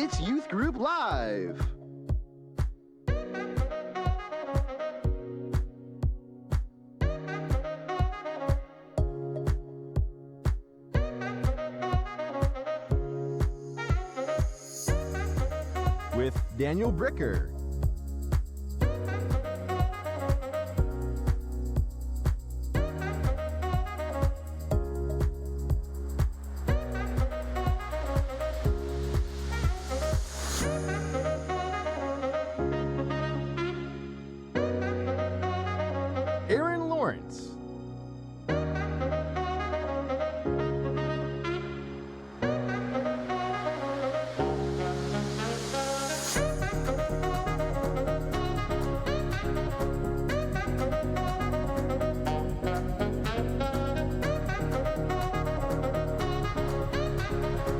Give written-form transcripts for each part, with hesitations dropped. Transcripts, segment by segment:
It's Youth Group Live. With Daniel Bricker. Aaron Lawrence.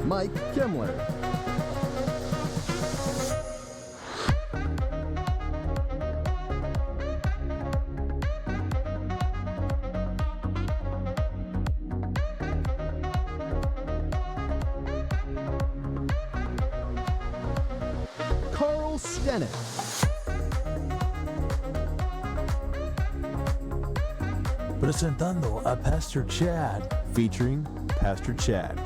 Mike Kemmler. Carl Stennett. Presentando a Pastor Chad. Featuring Pastor Chad.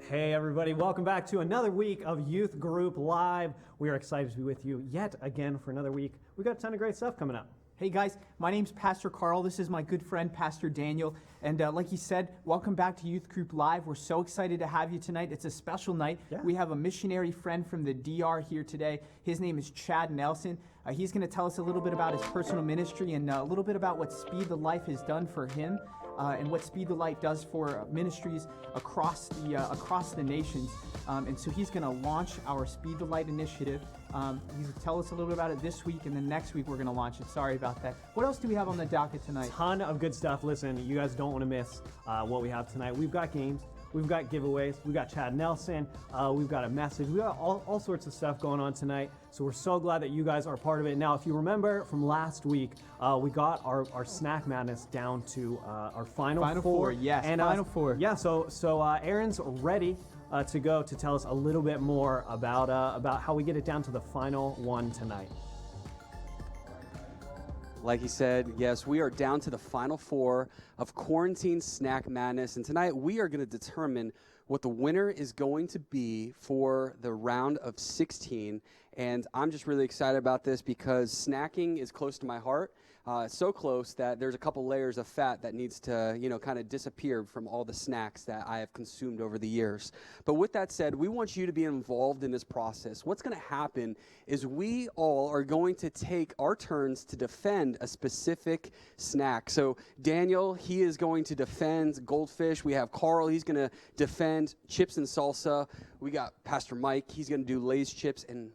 Hey everybody, welcome back to another week of Youth Group Live. We are excited to be with you yet again for another week. We got a ton of great stuff coming up. Hey guys, my name's Pastor Carl. This is my good friend, Pastor Daniel. And like he said, welcome back to Youth Group Live. We're so excited to have you tonight. It's a special night. Yeah. We have a missionary friend from the DR here today. His name is Chad Nelson. He's going to tell us a little bit about his personal ministry and a little bit about what Speed the Life has done for him. And what Speed the Light does for ministries across the nations. And so he's going to launch our Speed the Light initiative. He's going to tell us a little bit about it this week, and then next week we're going to launch it. Sorry about that. What else do we have on the docket tonight? Ton of good stuff. Listen, you guys don't want to miss what we have tonight. We've got games. We've got giveaways. We've got Chad Nelson. We've got a message. We've got all sorts of stuff going on tonight. So we're so glad that you guys are part of it. Now, if you remember from last week, we got our Snack Madness down to our final four. Yes, and, final four. Yeah, so Aaron's ready to go to tell us a little bit more about how we get it down to the final one tonight. Like he said, yes, we are down to the final four of Quarantine Snack Madness. And tonight we are going to determine what the winner is going to be for the round of 16. And I'm just really excited about this because snacking is close to my heart. So close that there's a couple layers of fat that needs to, kind of disappear from all the snacks that I have consumed over the years. But with that said, we want you to be involved in this process. What's going to happen is we all are going to take our turns to defend a specific snack. So Daniel, he is going to defend goldfish. We have Carl, he's going to defend chips and salsa. We got Pastor Mike, he's going to do Lay's chips, and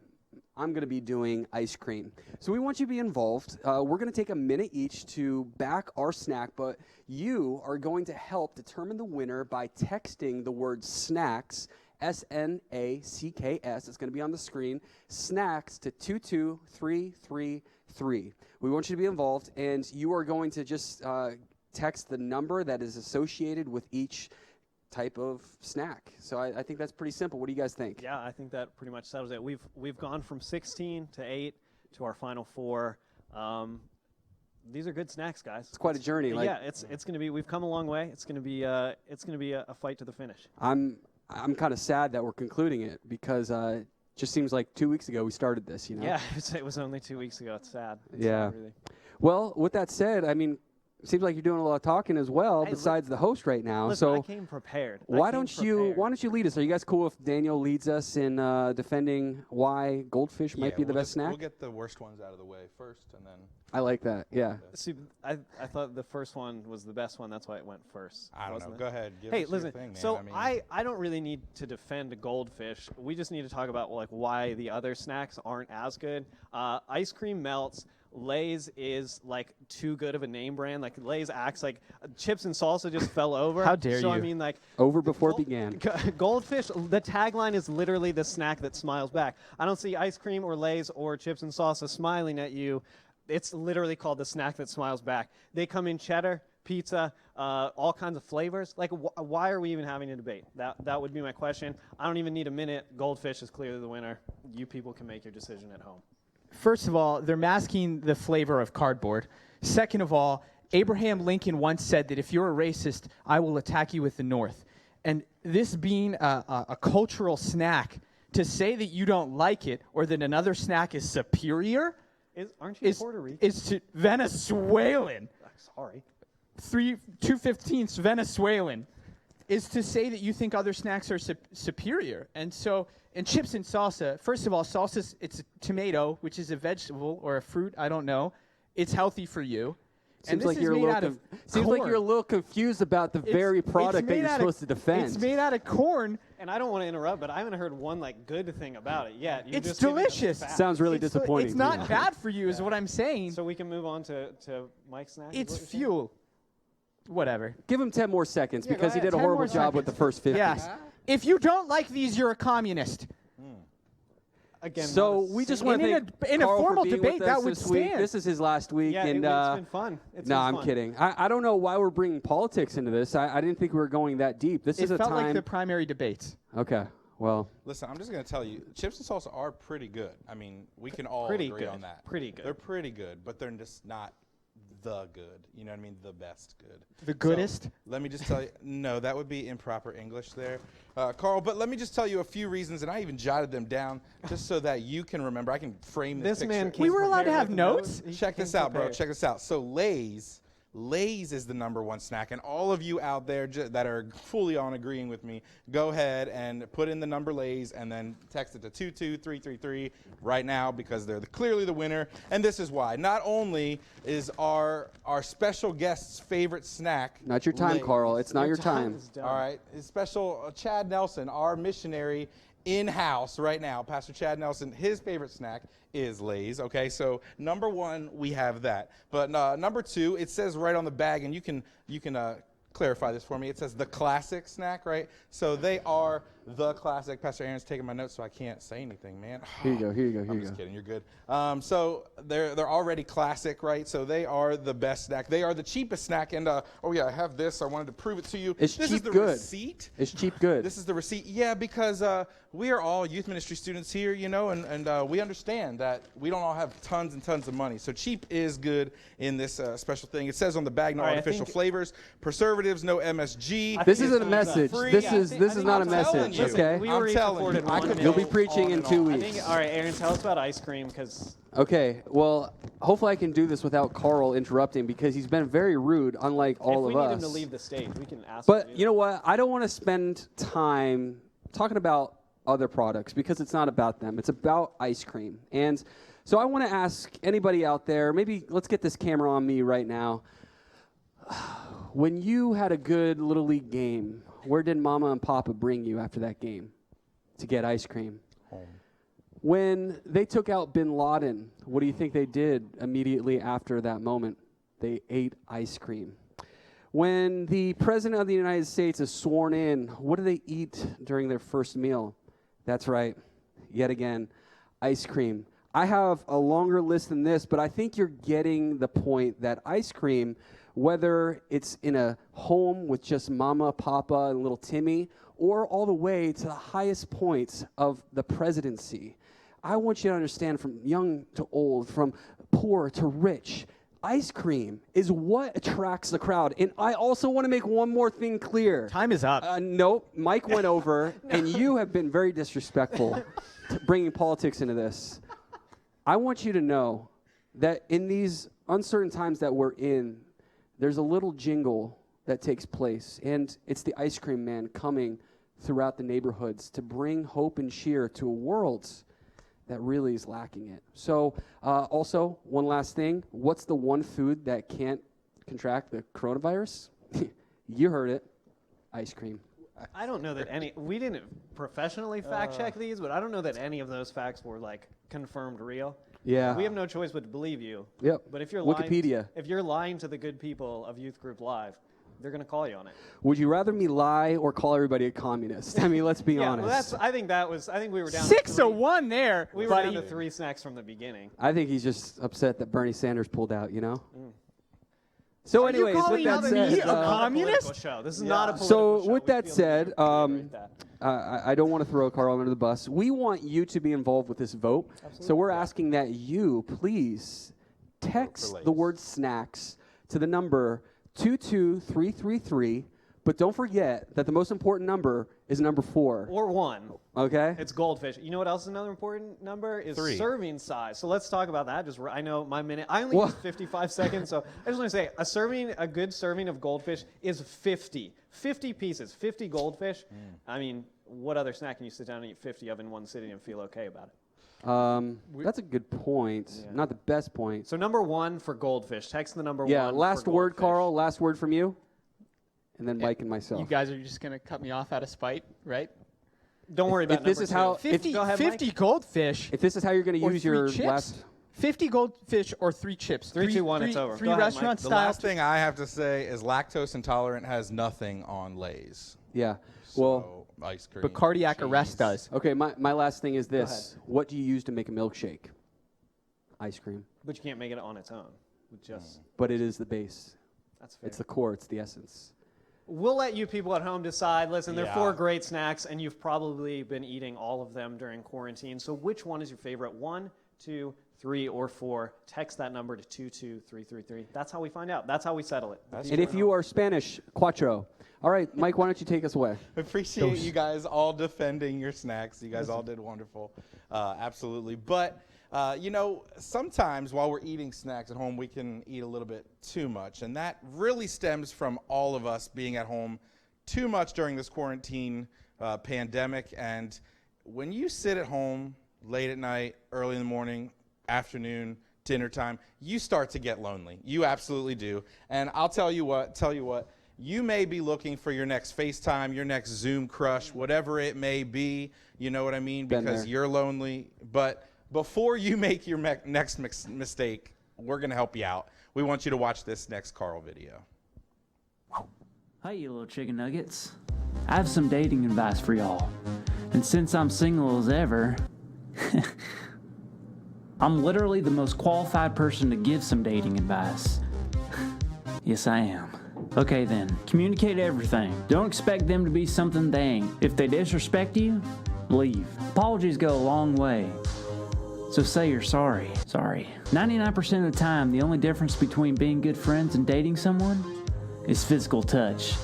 I'm going to be doing ice cream. So we want you to be involved. We're going to take a minute each to back our snack, but you are going to help determine the winner by texting the word snacks, S-N-A-C-K-S. It's going to be on the screen. Snacks to 22333. We want you to be involved, and you are going to just text the number that is associated with each type of snack. So I think that's pretty simple. What do you guys think? Yeah, I think that pretty much settles it. We've gone from 16 to 8 to our final four. These are good snacks, guys. It's quite a journey. Yeah, it's going to be. We've come a long way. It's going to be a fight to the finish. I'm kind of sad that we're concluding it because it just seems like 2 weeks ago we started this. Yeah, it was only 2 weeks ago. It's sad. It's yeah. sad, really. Well, with that said, I mean, it seems like you're doing a lot of talking as well, besides the host right now. Listen, so I came prepared. Why don't you lead us? Are you guys cool if Daniel leads us in defending why goldfish might be the best snack? We'll get the worst ones out of the way first, and then. I like that. Yeah. See, I thought the first one was the best one. That's why it went first. I don't know. It? Go ahead. Give hey, us listen. Your thing, man. So I don't really need to defend goldfish. We just need to talk about why the other snacks aren't as good. Ice cream melts Lay's is like too good of a name brand. Like Lay's acts like chips and salsa just fell over. How dare so, I you. mean, like Over before it began. Goldfish, the tagline is literally the snack that smiles back. I don't see ice cream or Lay's or chips and salsa smiling at you. It's literally called the snack that smiles back. They come in cheddar, pizza, all kinds of flavors. Like, why are we even having a debate? That would be my question. I don't even need a minute. Goldfish is clearly the winner. You people can make your decision at home. First of all, they're masking the flavor of cardboard. Second of all, Abraham Lincoln once said that if you're a racist, I will attack you with the North. And this being a cultural snack, to say that you don't like it or that another snack is superior Aren't you Puerto Rican? is to Venezuelan. Sorry. 2/15 Venezuelan is to say that you think other snacks are superior. And so, and chips and salsa, first of all, salsa, it's a tomato, which is a vegetable or a fruit, I don't know. It's healthy for you. Seems like you're a little confused about the very product that you're supposed to defend. It's made out of corn. And I don't want to interrupt, but I haven't heard one like good thing about it yet. You It's just give me the delicious. facts. Sounds really disappointing. It's not bad for you, is what I'm saying. So we can move on to Mike's snack. It's fuel. Whatever. Give him 10 more seconds Yeah, because go he ahead. did a 10 horrible more job with the seconds. first 50. Yes. If you don't like these, you're a communist. Again, So not a we just single- want to in thank in a Carl for formal being debate, with that us would this week. stand. This is his last week, Yeah, and it's been fun. It's no, been I'm fun. kidding. I don't know why we're bringing politics into this. I didn't think we were going that deep. This It is a felt time. like the primary debates. Okay, well, Listen, I'm just going to tell you, chips and salsa are pretty good. I mean, we can all Pretty agree good. on that. Pretty good. They're pretty good, but they're just not the good. You know what I mean? The best good. The goodest? So, let me just tell you. No, that would be improper English there, Carl. But let me just tell you a few reasons, and I even jotted them down just so that you can remember. I can frame this This picture. man. We came were allowed to prepared have with notes? He Check came this out, bro. prepared. Check this out. So Lay's is the #1 snack, and all of you out there that are fully on agreeing with me, go ahead and put in the number Lay's and then text it to 22333 right now because they're clearly the winner. And this is why. Not only is our special guest's favorite snack not your time, Lay's. Carl. It's not your time. is done. All right, his special Chad Nelson, our missionary in-house right now, Pastor Chad Nelson, his favorite snack is Lay's. Okay, so #1, we have that. But #2, it says right on the bag, and you can clarify this for me. It says the classic snack, right? So they are the classic. Pastor Aaron's taking my notes, so I can't say anything, man. Here you go. Here you go. Here I'm you just go. kidding. You're good. So they're already classic, right? So they are the best snack. They are the cheapest snack. And oh yeah, I have this. I wanted to prove it to you. It's this cheap is the good. receipt. It's cheap good. This is the receipt. Yeah, because we are all youth ministry students here, you know, and we understand that we don't all have tons and tons of money. So cheap is good in this special thing. It says on the bag, no All right, I artificial think- flavors, preservatives, no MSG. I This think isn't it's a time's up. message. Free. This Yeah, is this is not a I'm telling message. you. Okay. We I'm already telling afforded you. I one could minute. You'll be go preaching on in and 2 on. I weeks. think, all right, Aaron, tell us about ice cream because Okay. Well, hopefully I can do this without Carl interrupting because he's been very rude, unlike all if of we need us. him to leave the stage, we can ask him to But do you know what? I don't want to spend time talking about other products because it's not about them. It's about ice cream. And so I want to ask anybody out there, maybe let's get this camera on me right now. When you had a good Little League game, where did Mama and Papa bring you after that game? To get ice cream. Home. When they took out Bin Laden, what do you think they did immediately after that moment? They ate ice cream. When the President of the United States is sworn in, what do they eat during their first meal? That's right, yet again, ice cream. I have a longer list than this, but I think you're getting the point that ice cream, whether it's in a home with just Mama, Papa, and little Timmy, or all the way to the highest points of the presidency, I want you to understand from young to old, from poor to rich, ice cream is what attracts the crowd. And I also want to make one more thing clear. Time is up. Nope, Mike went over, and you have been very disrespectful to bringing politics into this. I want you to know that in these uncertain times that we're in, there's a little jingle that takes place, and it's the ice cream man coming throughout the neighborhoods to bring hope and cheer to a world that really is lacking it. So also, one last thing, what's the one food that can't contract the coronavirus? You heard it, ice cream. I don't know that we didn't professionally fact check these, but I don't know that any of those facts were like confirmed real. Yeah. We have no choice but to believe you. Yep. But if you're Wikipedia. lying to the good people of Youth Group Live, they're going to call you on it. Would you rather me lie or call everybody a communist? I mean, let's be Yeah, honest. well, I think we were down 6-1 there. We were down to 3 snacks from the beginning. I think he's just upset that Bernie Sanders pulled out, you know? So Are you anyways, with calling that me said, a communist? Political show. This is not a political so show. with We that feel said, the need to reiterate that. I don't want to throw Carl under the bus. We want you to be involved with this vote. So we're asking that you please text the word snacks to the number 22333. But don't forget that the most important number is number 4. Or 1. Okay? It's goldfish. You know what else is another important number? Is 3. serving size. So let's talk about that. I know my minute. I only use 55 seconds, so I just want to say a good serving of goldfish is 50. 50 pieces, 50 goldfish. I mean, what other snack can you sit down and eat 50 of in one sitting and feel okay about it? That's a good point. Yeah. Not the best point. So number 1 for goldfish. Text the number 1. Yeah, last for word, goldfish. Carl. Last word from you. And then Mike and myself. You guys are just going to cut me off out of spite, right? Don't worry about if this number is 2. how- 50, Go ahead, Mike. 50 goldfish If this is how you're going to or use 3 your chips? last... 50 goldfish or 3 chips. 3, 2, 1, it's over. Three Go ahead, Mike. restaurant The style. last thing I have to say is lactose intolerant has nothing on Lay's. Yeah. So, Well, ice cream. But cardiac cheese. arrest does. okay, my last thing is this. What do you use to make a milkshake? Ice cream. But you can't make it on its own. With just But it is the base. That's fair. It's the core. It's the essence. We'll let you people at home decide. Listen, they're Yeah. 4 great snacks, and you've probably been eating all of them during quarantine. So which one is your favorite? 1, 2, 3, or 4? Text that number to 22333. That's how we find out. That's how we settle it. And if you are Spanish, cuatro. All right, Mike, why don't you take us away? Appreciate you guys all defending your snacks. You guys all did wonderful. Absolutely. But, sometimes while we're eating snacks at home, we can eat a little bit too much. And that really stems from all of us being at home too much during this quarantine pandemic. And when you sit at home late at night, early in the morning, afternoon, dinner time, you start to get lonely. You absolutely do. And I'll tell you what, you may be looking for your next FaceTime, your next Zoom crush, whatever it may be, you know what I mean? Been Because there. you're lonely. But before you make your next mistake, we're going to help you out. We want you to watch this next Carl video. Hey, you little chicken nuggets. I have some dating advice for y'all. And since I'm single as ever, I'm literally the most qualified person to give some dating advice. Yes, I am. Okay then, communicate everything. Don't expect them to be something they ain't. If they disrespect you, leave. Apologies go a long way. So say you're sorry. Sorry. 99% of the time, the only difference between being good friends and dating someone is physical touch.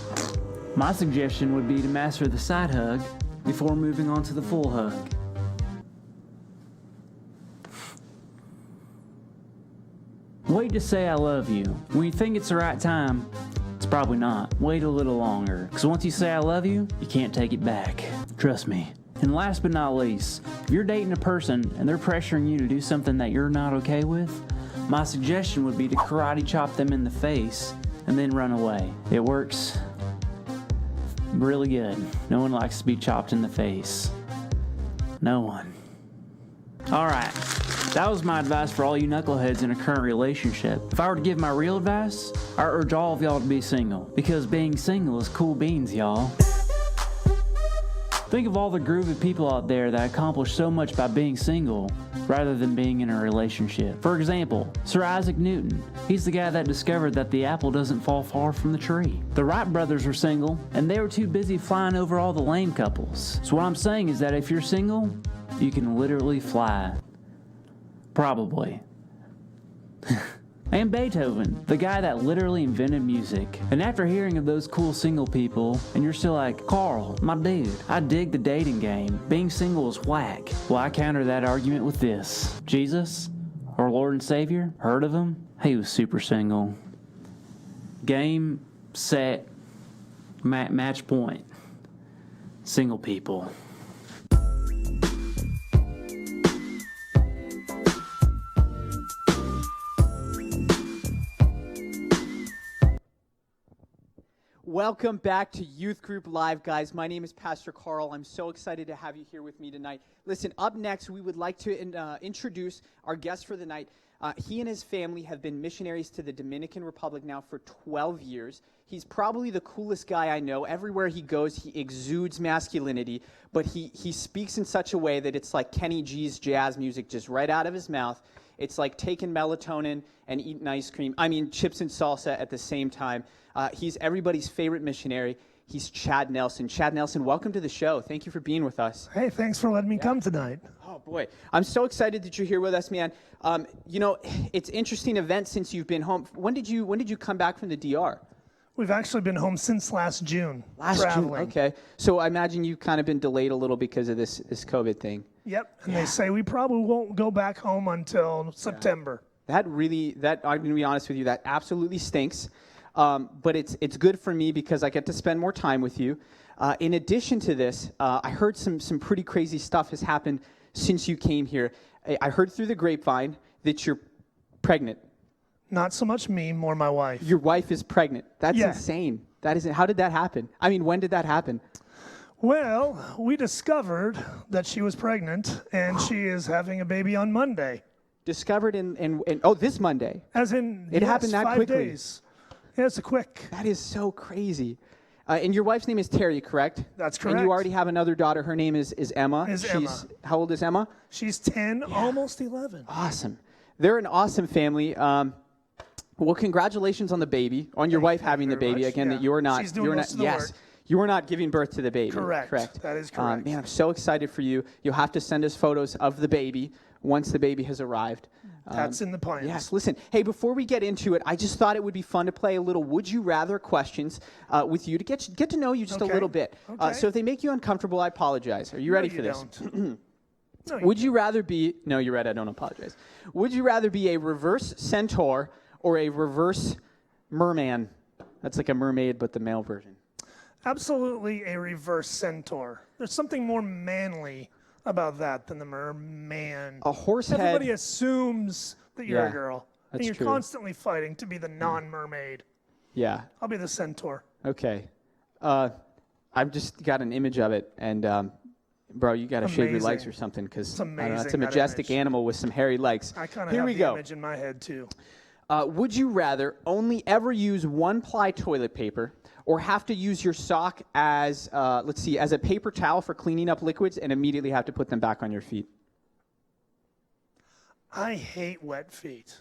My suggestion would be to master the side hug before moving on to the full hug. Wait to say I love you. When you think it's the right time, it's probably not. Wait a little longer, because once you say I love you, you can't take it back. Trust me. And last but not least, if you're dating a person and they're pressuring you to do something that you're not okay with, my suggestion would be to karate chop them in the face and then run away. It works really good. No one likes to be chopped in the face. No one. All right. That was my advice for all you knuckleheads in a current relationship. If I were to give my real advice, I urge all of y'all to be single. Because being single is cool beans, y'all. Think of all the groovy people out there that accomplish so much by being single rather than being in a relationship. For example, Sir Isaac Newton. He's the guy that discovered that the apple doesn't fall far from the tree. The Wright brothers were single, and they were too busy flying over all the lame couples. So what I'm saying is that if you're single, you can literally fly. Probably. And Beethoven, the guy that literally invented music. And after hearing of those cool single people, and you're still like, Carl, my dude, I dig the dating game. Being single is whack. Well, I counter that argument with this. Jesus, our Lord and Savior, heard of him? He was super single. Game, set, match point. Single people. Welcome back to Youth Group Live, guys. My name is Pastor Carl. I'm so excited to have you here with me tonight. Listen, up next, we would like to introduce our guest for the night. He and his family have been missionaries to the Dominican Republic now for 12 years. He's probably the coolest guy I know. Everywhere he goes, he exudes masculinity, but he speaks in such a way that it's like Kenny G's jazz music just right out of his mouth. It's like taking melatonin and eating ice cream. I mean, chips and salsa at the same time. He's everybody's favorite missionary. He's Chad Nelson. Chad Nelson, welcome to the show. Thank you for being with us. Hey, thanks for letting me come tonight. Oh, boy. I'm so excited that you're here with us, man. You know, it's an interesting event since you've been home. When did you come back from the DR? We've actually been home since last June. Last traveling. June, okay. So I imagine you've kind of been delayed a little because of this COVID thing. Yep, and they say we probably won't go back home until September. That I'm going to be honest with you, that absolutely stinks. But it's good for me because I get to spend more time with you. In addition to this, I heard some pretty crazy stuff has happened since you came here. I heard through the grapevine that you're pregnant. Not so much me, more my wife. Your wife is pregnant. That's Yeah. insane. That isn't. How did that happen? I mean, when did that happen? Well, we discovered that she was pregnant, and she is having a baby on Monday. Discovered in this Monday. As in, It happened that 5 quickly. days. Yeah, it's a quick. That is so crazy. And your wife's name is Terry, correct? That's And correct. you already have another daughter. Her name is Emma. Emma. How old is Emma? She's 10, almost 11. Awesome. They're an awesome family. Well, congratulations on the baby, on your wife having the very baby. much. Again, Yeah. that you are not. She's doing you are most not. of the Yes, work. you are not giving birth to the baby. Correct. That is correct. Man, I'm so excited for you. You'll have to send us photos of the baby once the baby has arrived. That's in the plans. Yes, listen. Hey, before we get into it, I just thought it would be fun to play a little Would You Rather questions with you to get to know you just a Okay. little bit. Okay. So if they make you uncomfortable, I apologize. Are you ready for this? Don't. No, Would you rather be... No, you're right. I don't apologize. Would you rather be a reverse centaur or a reverse merman? That's like a mermaid, but the male version. Absolutely a reverse centaur. There's something more manly about that than the merman. A horse head... Everybody assumes that you're Yeah, a girl. And that's you're true. constantly fighting to be the non-mermaid. Yeah. I'll be the centaur. Okay. I've just got an image of it, and bro, you got to shave your legs Amazing. or something because It's amazing, it's a that majestic image. animal with some hairy legs. I kind of Here have we the go. image in my head too. Would you rather only ever use one-ply toilet paper or have to use your sock as, as a paper towel for cleaning up liquids and immediately have to put them back on your feet? I hate wet feet.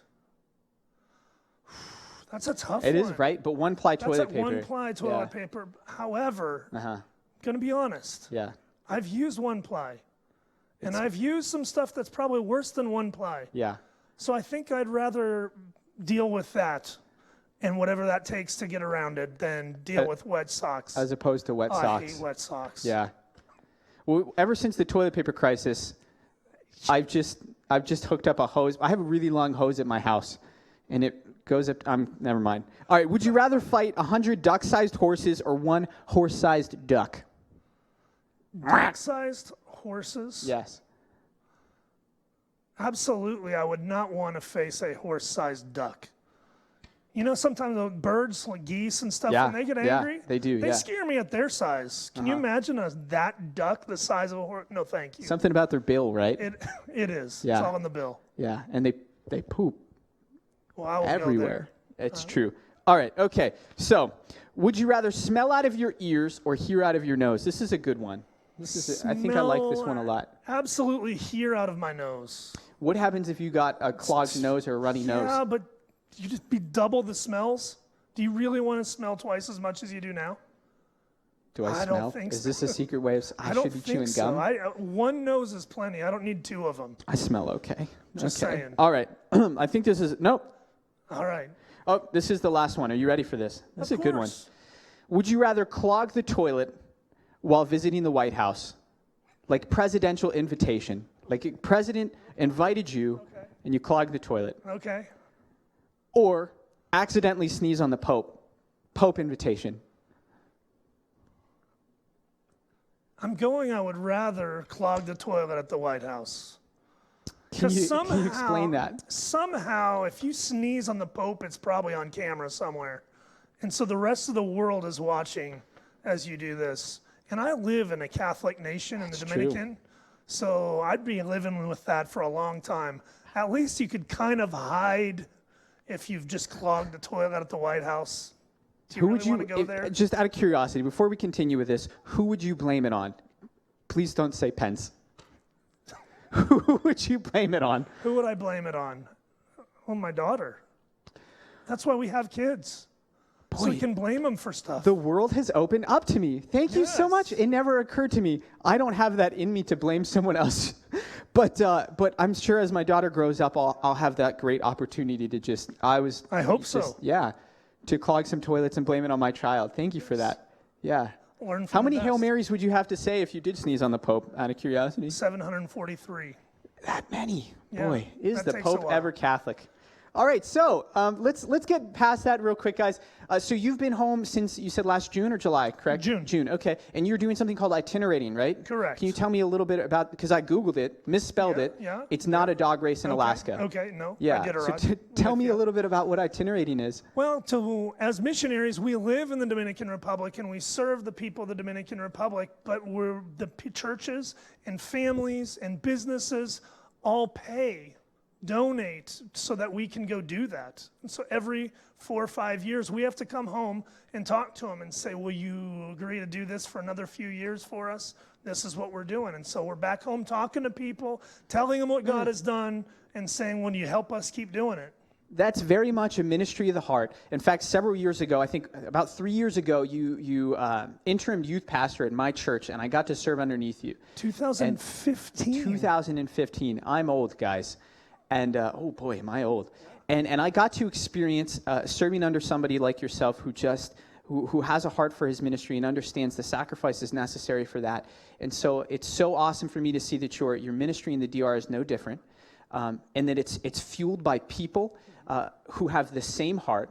That's a tough It one. is, right? But one-ply That's toilet a paper. one-ply toilet paper. However, Uh-huh. gonna be honest, Yeah. I've used one-ply. And I've used some stuff that's probably worse than one-ply. Yeah. So I think I'd rather deal with that and whatever that takes to get around it than deal with wet socks. As opposed to wet I socks. hate wet socks. Yeah. Well, ever since the toilet paper crisis, I've just hooked up a hose. I have a really long hose at my house, and it goes up. Never mind. All right. Would you rather fight 100 duck-sized horses or one horse-sized duck? Duck-sized horses? Yes. Absolutely, I would not want to face a horse-sized duck. You know, sometimes the birds, like geese and stuff, Yeah, when they get yeah, angry, they do, They yeah. scare me at their size. Can you imagine that duck the size of a horse? No, thank you. Something about their bill, right? It is. Yeah. It's all in the bill. Yeah. And they poop Well, I will everywhere. It's true. All right. Okay. So, would you rather smell out of your ears or hear out of your nose? This is a good one. I think I like this one a lot. Absolutely hear out of my nose. What happens if you got a clogged nose or a runny Yeah, nose? but you just be double the smells. Do you really want to smell twice as much as you do now? Do I I smell? don't think Is so. this a secret way of I don't should be think chewing so. gum? One nose is plenty. I don't need two of them. I smell okay. Just okay. saying. All right. I think this is nope. All right. Oh, this is the last one. Are you ready for this? This is a good one. course. Would you rather clog the toilet while visiting the White House? Like presidential invitation. Like a president invited you and you clogged the toilet. Okay. Or accidentally sneeze on the Pope. Pope invitation. I would rather clog the toilet at the White House. Can Because you explain that? Somehow, if you sneeze on the Pope, it's probably on camera somewhere. And so the rest of the world is watching as you do this. And I live in a Catholic nation in the Dominican, so I'd be living with that for a long time. At least you could kind of hide if you've just clogged the toilet at the White House. Do you really want to go there? Just out of curiosity, before we continue with this, who would you blame it on? Please don't say Pence. Who would you blame it on? Who would I blame it on? Well, my daughter. That's why we have kids. So we can blame them for stuff. The world has opened up to me. Thank you so much. It never occurred to me. I don't have that in me to blame someone else. But I'm sure as my daughter grows up, I'll have that great opportunity to just, I hope so. Yeah, to clog some toilets and blame it on my child. Thank you for that. Yeah. Learn from How many the Hail best. Marys would you have to say if you did sneeze on the Pope, out of curiosity? 743. That many. Yeah, Boy, is that the takes a Pope while. ever Catholic? All right, so let's get past that real quick, guys. So you've been home since, you said last June or July, correct? June. Okay. And you're doing something called itinerating, right? Correct. Can you tell me a little bit about, because I Googled it, misspelled it. Yeah. It's not a dog race in Alaska. Okay, no. Yeah. I did it So right. tell me a little bit about what itinerating is. Well, as missionaries, we live in the Dominican Republic and we serve the people of the Dominican Republic, but the churches and families and businesses all donate so that we can go do that. And so every 4 or 5 years, we have to come home and talk to them and say, will you agree to do this for another few years for us? This is what we're doing. And so we're back home talking to people, telling them what God has done, and saying, will you help us keep doing it? That's very much a ministry of the heart. In fact, several years ago, I think about 3 years ago, you interim youth pastor at my church, and I got to serve underneath you. 2015. 2015. I'm old, guys. And, oh boy, am I old. And I got to experience serving under somebody like yourself who has a heart for his ministry and understands the sacrifices necessary for that. And so it's so awesome for me to see that your ministry in the DR is no different, and that it's fueled by people who have the same heart.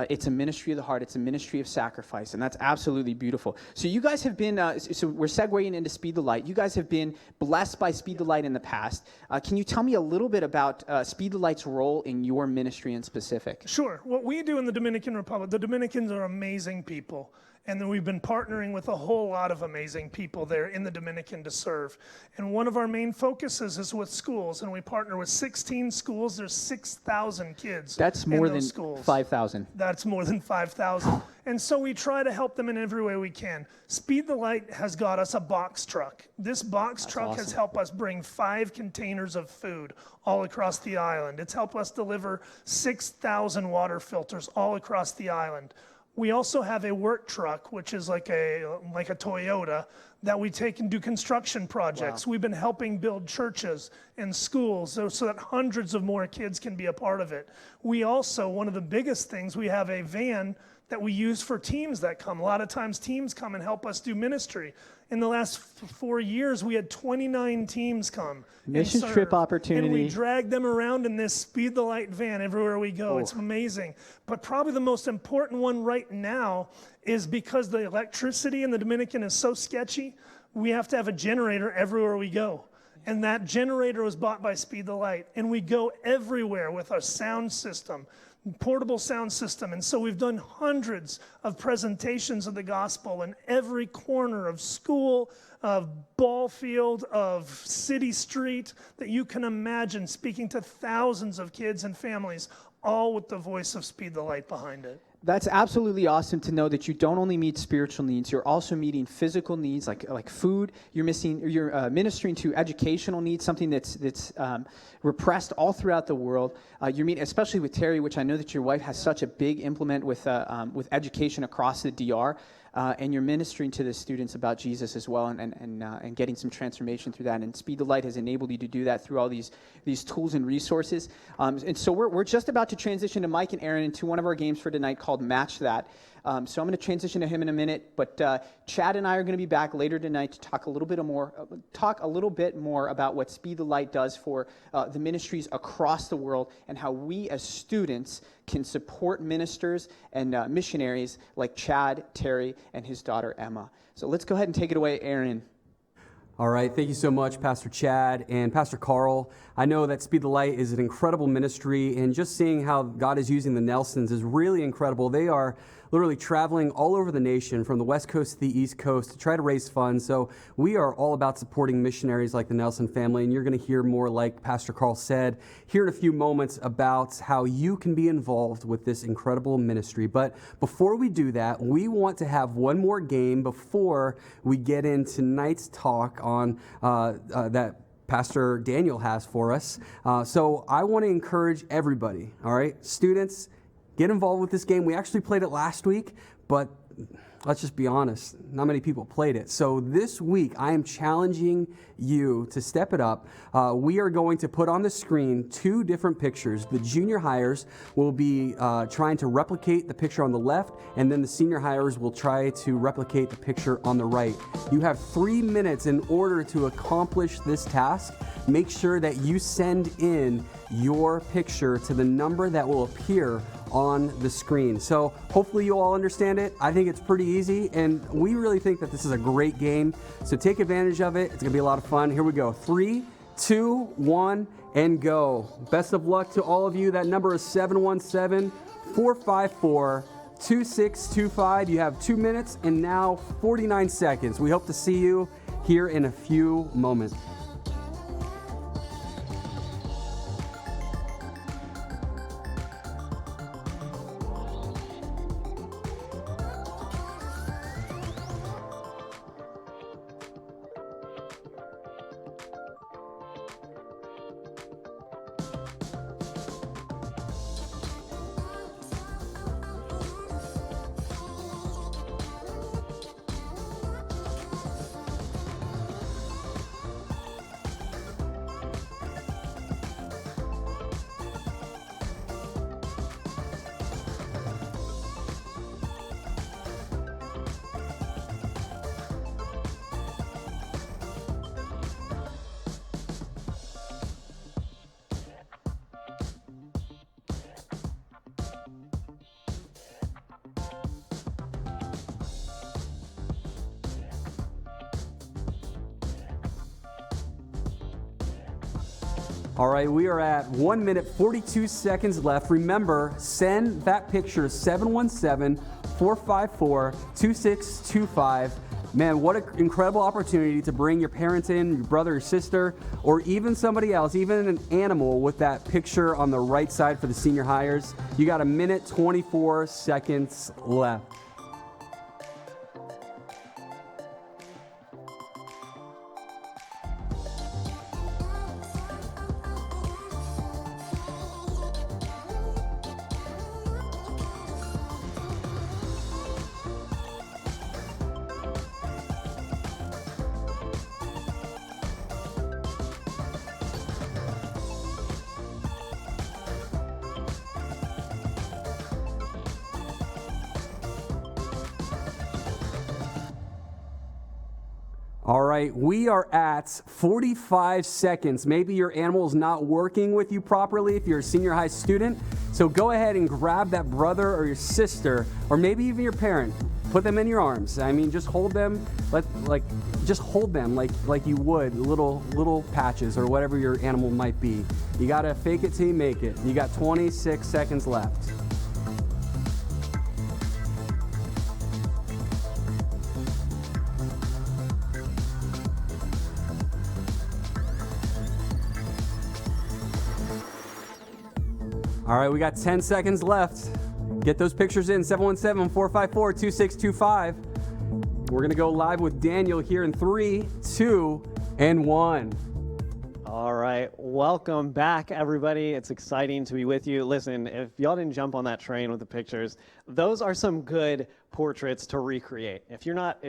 It's a ministry of the heart. It's a ministry of sacrifice, and that's absolutely beautiful. So you guys have been, so we're segueing into Speed the Light. You guys have been blessed by Speed the Light in the past. Can you tell me a little bit about Speed the Light's role in your ministry in specific? Sure. What we do in the Dominican Republic, the Dominicans are amazing people. And then we've been partnering with a whole lot of amazing people there in the Dominican to serve. And one of our main focuses is with schools, and we partner with 16 schools. There's 6,000 kids. That's more in than those schools. 5,000. That's more than 5,000. And so we try to help them in every way we can. Speed the Light has got us a box truck. This box truck has helped us bring 5 containers of food all across the island. It's helped us deliver 6,000 water filters all across the island. We also have a work truck, which is like a Toyota, that we take and do construction projects. We've been helping build churches and schools so that hundreds of more kids can be a part of it. We also, one of the biggest things, we have a van that we use for teams that come. A lot of times teams come and help us do ministry. In the last 4 years, we had 29 teams come. Mission trip opportunity. And we drag them around in this Speed the Light van everywhere we go. It's amazing. But probably the most important one right now is because the electricity in the Dominican is so sketchy, we have to have a generator everywhere we go. And that generator was bought by Speed the Light. And we go everywhere with our sound system, portable sound system. And so we've done hundreds of presentations of the gospel in every corner of school, of ball field, of city street that you can imagine, speaking to thousands of kids and families, all with the voice of Speed the Light behind it. That's absolutely awesome to know that you don't only meet spiritual needs, you're also meeting physical needs like food. You're ministering to educational needs, something that's repressed all throughout the world. You're meeting, especially with Terry, which I know that your wife has such a big implement with education across the DR. And you're ministering to the students about Jesus as well, and getting some transformation through that. And Speed the Light has enabled you to do that through all these tools and resources. And so we're just about to transition to Mike and Aaron into one of our games for tonight called Match That. So I'm going to transition to him in a minute, but Chad and I are going to be back later tonight to talk a little bit more about what Speed the Light does for the ministries across the world, and how we as students can support ministers and missionaries like Chad, Terry, and his daughter Emma. So let's go ahead and take it away, Aaron. All right, thank you so much, Pastor Chad and Pastor Carl. I know that Speed the Light is an incredible ministry, and just seeing how God is using the Nelsons is really incredible. They are literally traveling all over the nation from the West Coast to the East Coast to try to raise funds. So we are all about supporting missionaries like the Nelson family, and you're going to hear more, like Pastor Carl said, here in a few moments about how you can be involved with this incredible ministry. But before we do that, we want to have one more game before we get in tonight's talk on that Pastor Daniel has for us. So I want to encourage everybody, all right? Students, get involved with this game. We actually played it last week, but let's just be honest, not many people played it. So this week, I am challenging you to step it up. We are going to put on the screen 2 different pictures. The junior hires will be trying to replicate the picture on the left, and then the senior hires will try to replicate the picture on the right. You have 3 minutes in order to accomplish this task. Make sure that you send in your picture to the number that will appear on the screen. So hopefully you all understand it. I think it's pretty easy, and we really think that this is a great game. So take advantage of it. It's gonna be a lot of fun. Here we go. 3, 2, 1, and go. Best of luck to all of you. That number is 717-454-2625. You have 2 minutes and now 49 seconds. We hope to see you here in a few moments. All right, we are at 1 minute, 42 seconds left. Remember, send that picture 717-454-2625. Man, what an incredible opportunity to bring your parents in, your brother or sister, or even somebody else, even an animal with that picture on the right side for the senior hires. You got 1 minute, 24 seconds left. All right, we are at 45 seconds. Maybe your animal is not working with you properly if you're a senior high student. So go ahead and grab that brother or your sister, or maybe even your parent. Put them in your arms. I mean, just hold them, just hold them like you would little patches or whatever your animal might be. You gotta fake it till you make it. You got 26 seconds left. All right, we got 10 seconds left. Get those pictures in, 717-454-2625. We're going to go live with Daniel here in 3, 2, and 1. All right, welcome back, everybody. It's exciting to be with you. Listen, if y'all didn't jump on that train with the pictures, those are some good portraits to recreate. If you're not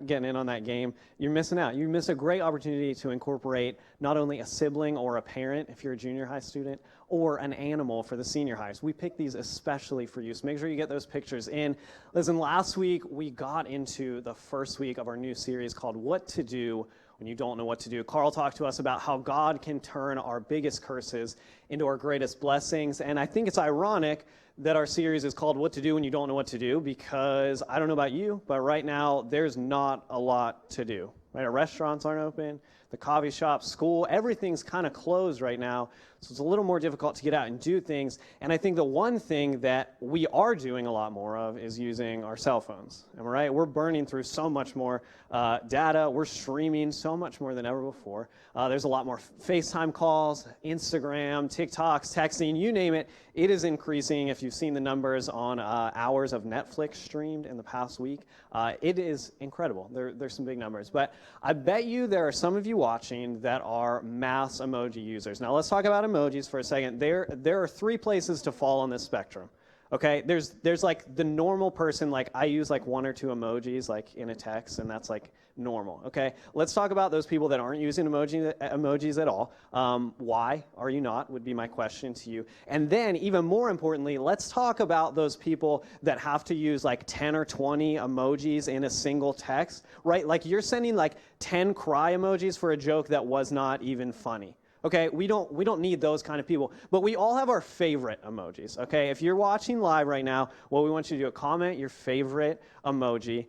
getting in on that game, you're missing out. You miss a great opportunity to incorporate not only a sibling or a parent if you're a junior high student, or an animal for the senior highs. We picked these especially for you, so make sure you get those pictures in. Listen, last week we got into the first week of our new series called What to Do When You Don't Know What to Do. Carl talked to us about how God can turn our biggest curses into our greatest blessings, and I think it's ironic that our series is called What to Do When You Don't Know What to Do, because I don't know about you, but right now there's not a lot to do. Right? Our restaurants aren't open. the coffee shop, school, everything's kind of closed right now. So it's a little more difficult to get out and do things. And I think the one thing that we are doing a lot more of is using our cell phones. Am I right? We're burning through so much more data. We're streaming so much more than ever before. There's a lot more FaceTime calls, Instagram, TikToks, texting, you name it. It is increasing. If you've seen the numbers on hours of Netflix streamed in the past week, it is incredible. There's some big numbers. But I bet you there are some of you watching that are mass emoji users. Now let's talk about emojis for a second. There are 3 places to fall on this spectrum. Okay, there's like the normal person, like I use like 1 or 2 emojis like in a text, and that's like normal. Okay, let's talk about those people that aren't using emojis at all. Why are you not, would be my question to you. And then even more importantly, let's talk about those people that have to use like 10 or 20 emojis in a single text, right? Like you're sending like 10 cry emojis for a joke that was not even funny. Okay, we don't need those kind of people, but we all have our favorite emojis. Okay, if you're watching live right now, what we want you to do is comment your favorite emoji.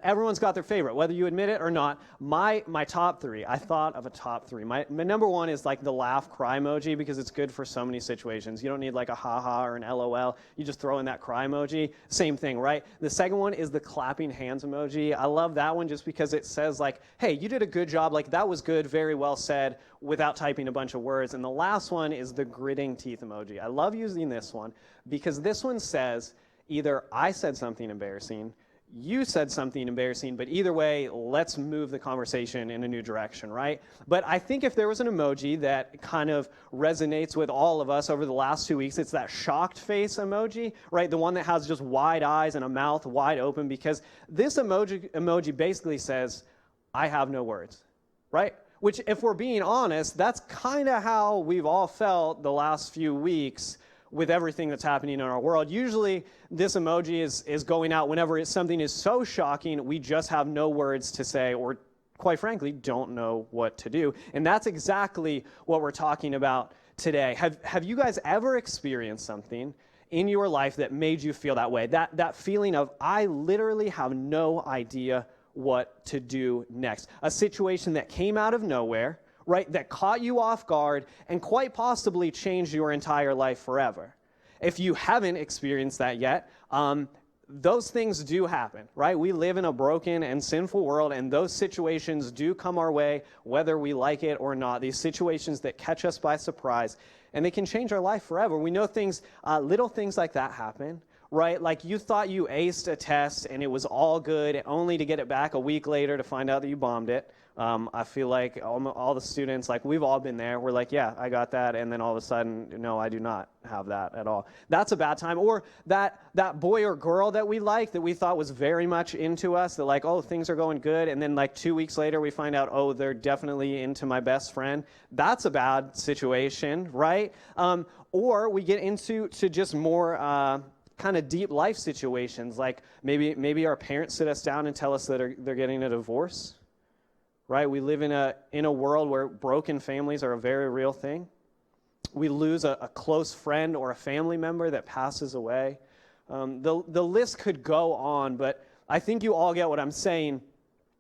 Everyone's got their favorite, whether you admit it or not. My top 3, I thought of a top 3. My number 1 is like the laugh cry emoji because it's good for so many situations. You don't need like a haha or an LOL. You just throw in that cry emoji. Same thing, right? The second one is the clapping hands emoji. I love that one just because it says like, hey, you did a good job. Like that was good, very well said, without typing a bunch of words. And the last one is the gritting teeth emoji. I love using this one because this one says either I said something embarrassing, you said something embarrassing, but either way, let's move the conversation in a new direction, right? But I think if there was an emoji that kind of resonates with all of us over the last 2 weeks, it's that shocked face emoji, right? The one that has just wide eyes and a mouth wide open, because this emoji basically says, I have no words, right? Which, if we're being honest, that's kind of how we've all felt the last few weeks with everything that's happening in our world. Usually this emoji is going out whenever something is so shocking we just have no words to say, or quite frankly don't know what to do. And that's exactly what we're talking about today. Have you guys ever experienced something in your life that made you feel that way? That feeling of, I literally have no idea what to do next. A situation that came out of nowhere, right, that caught you off guard and quite possibly changed your entire life forever. If you haven't experienced that yet, those things do happen, right? We live in a broken and sinful world, and those situations do come our way, whether we like it or not. These situations that catch us by surprise, and they can change our life forever. We know things, little things like that happen, right? Like you thought you aced a test and it was all good, only to get it back a week later to find out that you bombed it. I feel like all the students, like we've all been there. We're like, yeah, I got that. And then all of a sudden, no, I do not have that at all. That's a bad time. Or that boy or girl that we liked, that we thought was very much into us, that like, oh, things are going good. And then like 2 weeks later, we find out, oh, they're definitely into my best friend. That's a bad situation, right? Or we get into just more kind of deep life situations. Like maybe our parents sit us down and tell us that they're getting a divorce. Right? We live in a world where broken families are a very real thing. We lose a close friend or a family member that passes away. The list could go on, but I think you all get what I'm saying.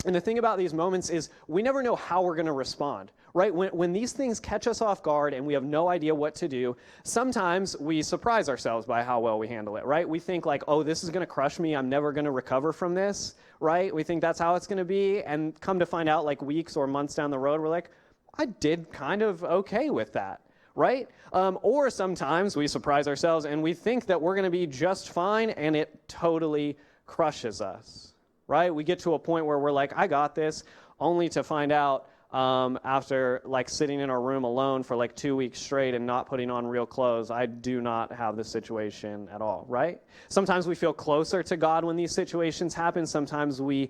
And the thing about these moments is we never know how we're going to respond. Right? When these things catch us off guard and we have no idea what to do, sometimes we surprise ourselves by how well we handle it, right? We think like, oh, this is going to crush me. I'm never going to recover from this, right? We think that's how it's going to be. And come to find out like weeks or months down the road, we're like, I did kind of okay with that, right? Or sometimes we surprise ourselves and we think that we're going to be just fine and it totally crushes us, right? We get to a point where we're like, I got this, only to find out after like sitting in our room alone for like 2 weeks straight and not putting on real clothes, I do not have this situation at all, right? Sometimes we feel closer to God when these situations happen. Sometimes we,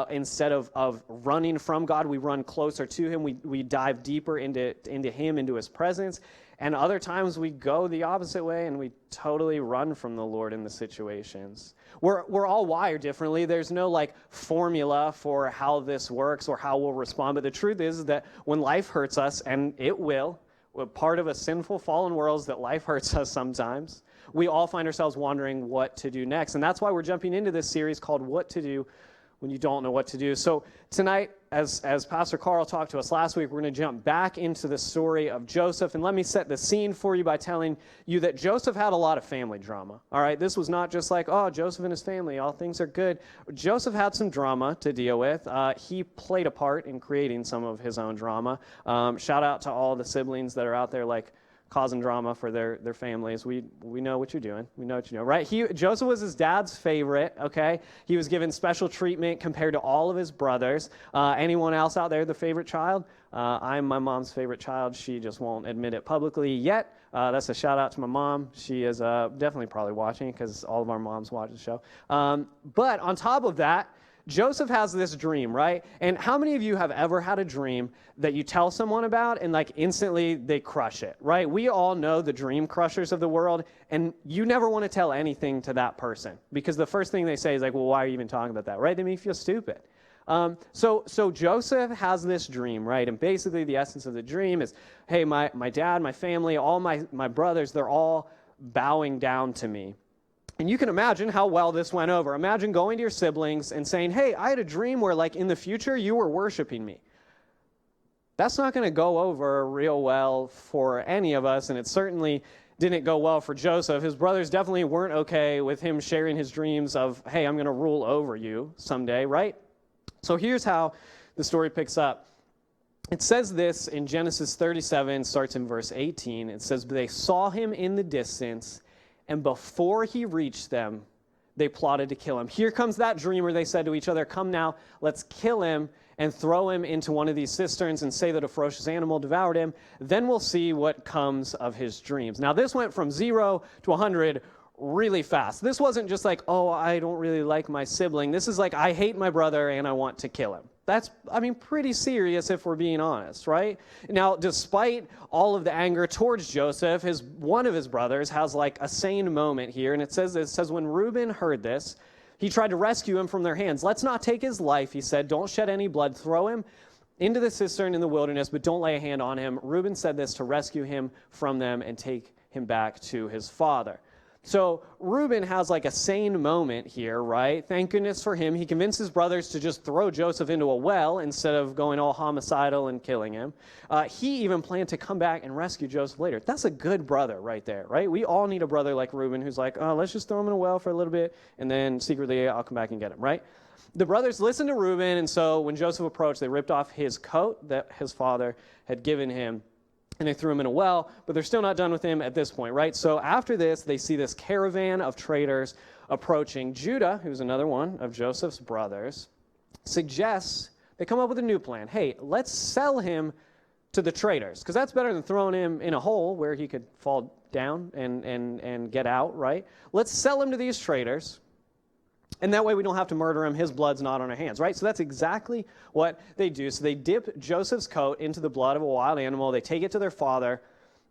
instead of running from God, we run closer to Him. We dive deeper into Him, into His presence. And other times we go the opposite way and we totally run from the Lord in the situations. We're all wired differently. There's no like formula for how this works or how we'll respond. But the truth is that when life hurts us, and it will, part of a sinful fallen world is that life hurts us sometimes, we all find ourselves wondering what to do next. And that's why we're jumping into this series called What to Do When You Don't Know What to Do. So tonight, as Pastor Carl talked to us last week, we're going to jump back into the story of Joseph. And let me set the scene for you by telling you that Joseph had a lot of family drama. All right, this was not just like, oh, Joseph and his family, all things are good. Joseph had some drama to deal with. He played a part in creating some of his own drama. Shout out to all the siblings that are out there like causing drama for their families. We know what you're doing. We know what you know, right? Joseph was his dad's favorite, okay? He was given special treatment compared to all of his brothers. Anyone else out there the favorite child? I'm my mom's favorite child. She just won't admit it publicly yet. That's a shout out to my mom. She is definitely probably watching because all of our moms watch the show. But on top of that, Joseph has this dream, right? And how many of you have ever had a dream that you tell someone about and like instantly they crush it, right? We all know the dream crushers of the world, and you never want to tell anything to that person because the first thing they say is like, well, why are you even talking about that, right? They make you feel stupid. So Joseph has this dream, right? And basically the essence of the dream is, hey, my dad, my family, all my brothers, they're all bowing down to me. And you can imagine how well this went over. Imagine going to your siblings and saying, hey, I had a dream where like in the future you were worshiping me. That's not going to go over real well for any of us, and it certainly didn't go well for Joseph. His brothers definitely weren't okay with him sharing his dreams of, hey, I'm going to rule over you someday, right? So here's how the story picks up. It says this in Genesis 37, starts in verse 18. It says, they saw him in the distance, and before he reached them, they plotted to kill him. Here comes that dreamer. They said to each other, come now, let's kill him and throw him into one of these cisterns and say that a ferocious animal devoured him. Then we'll see what comes of his dreams. Now, this went from 0 to 100 really fast. This wasn't just like, oh, I don't really like my sibling. This is like, I hate my brother and I want to kill him. That's, pretty serious if we're being honest, right? Now, despite all of the anger towards Joseph, one of his brothers has like a sane moment here, and it says, when Reuben heard this, he tried to rescue him from their hands. Let's not take his life, he said. Don't shed any blood. Throw him into the cistern in the wilderness, but don't lay a hand on him. Reuben said this to rescue him from them and take him back to his father. So Reuben has like a sane moment here, right? Thank goodness for him. He convinced his brothers to just throw Joseph into a well instead of going all homicidal and killing him. He even planned to come back and rescue Joseph later. That's a good brother right there, right? We all need a brother like Reuben who's like, oh, let's just throw him in a well for a little bit, and then secretly I'll come back and get him, right? The brothers listened to Reuben, and so when Joseph approached, they ripped off his coat that his father had given him, and they threw him in a well, but they're still not done with him at this point, right? So after this, they see this caravan of traders approaching. Judah, who's another one of Joseph's brothers, suggests they come up with a new plan. Hey, let's sell him to the traders, because that's better than throwing him in a hole where he could fall down and get out, right? Let's sell him to these traders. And that way we don't have to murder him. His blood's not on our hands, right? So that's exactly what they do. So they dip Joseph's coat into the blood of a wild animal. They take it to their father,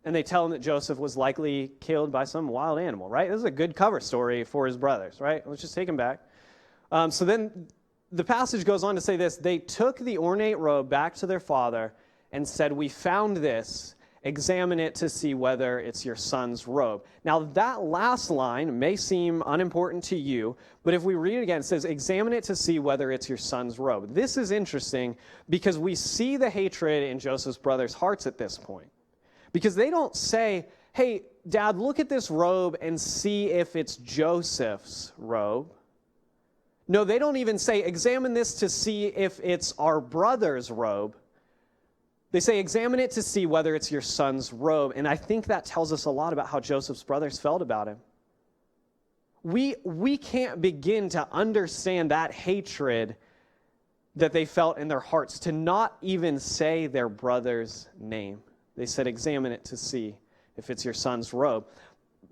and they tell him that Joseph was likely killed by some wild animal, right? This is a good cover story for his brothers, right? Let's just take him back. So then the passage goes on to say this. They took the ornate robe back to their father and said, we found this. Examine it to see whether it's your son's robe. Now, that last line may seem unimportant to you, but if we read it again, it says, examine it to see whether it's your son's robe. This is interesting because we see the hatred in Joseph's brothers' hearts at this point. Because they don't say, hey, Dad, look at this robe and see if it's Joseph's robe. No, they don't even say, examine this to see if it's our brother's robe. They say, examine it to see whether it's your son's robe. And I think that tells us a lot about how Joseph's brothers felt about him. We can't begin to understand that hatred that they felt in their hearts, to not even say their brother's name. They said, examine it to see if it's your son's robe.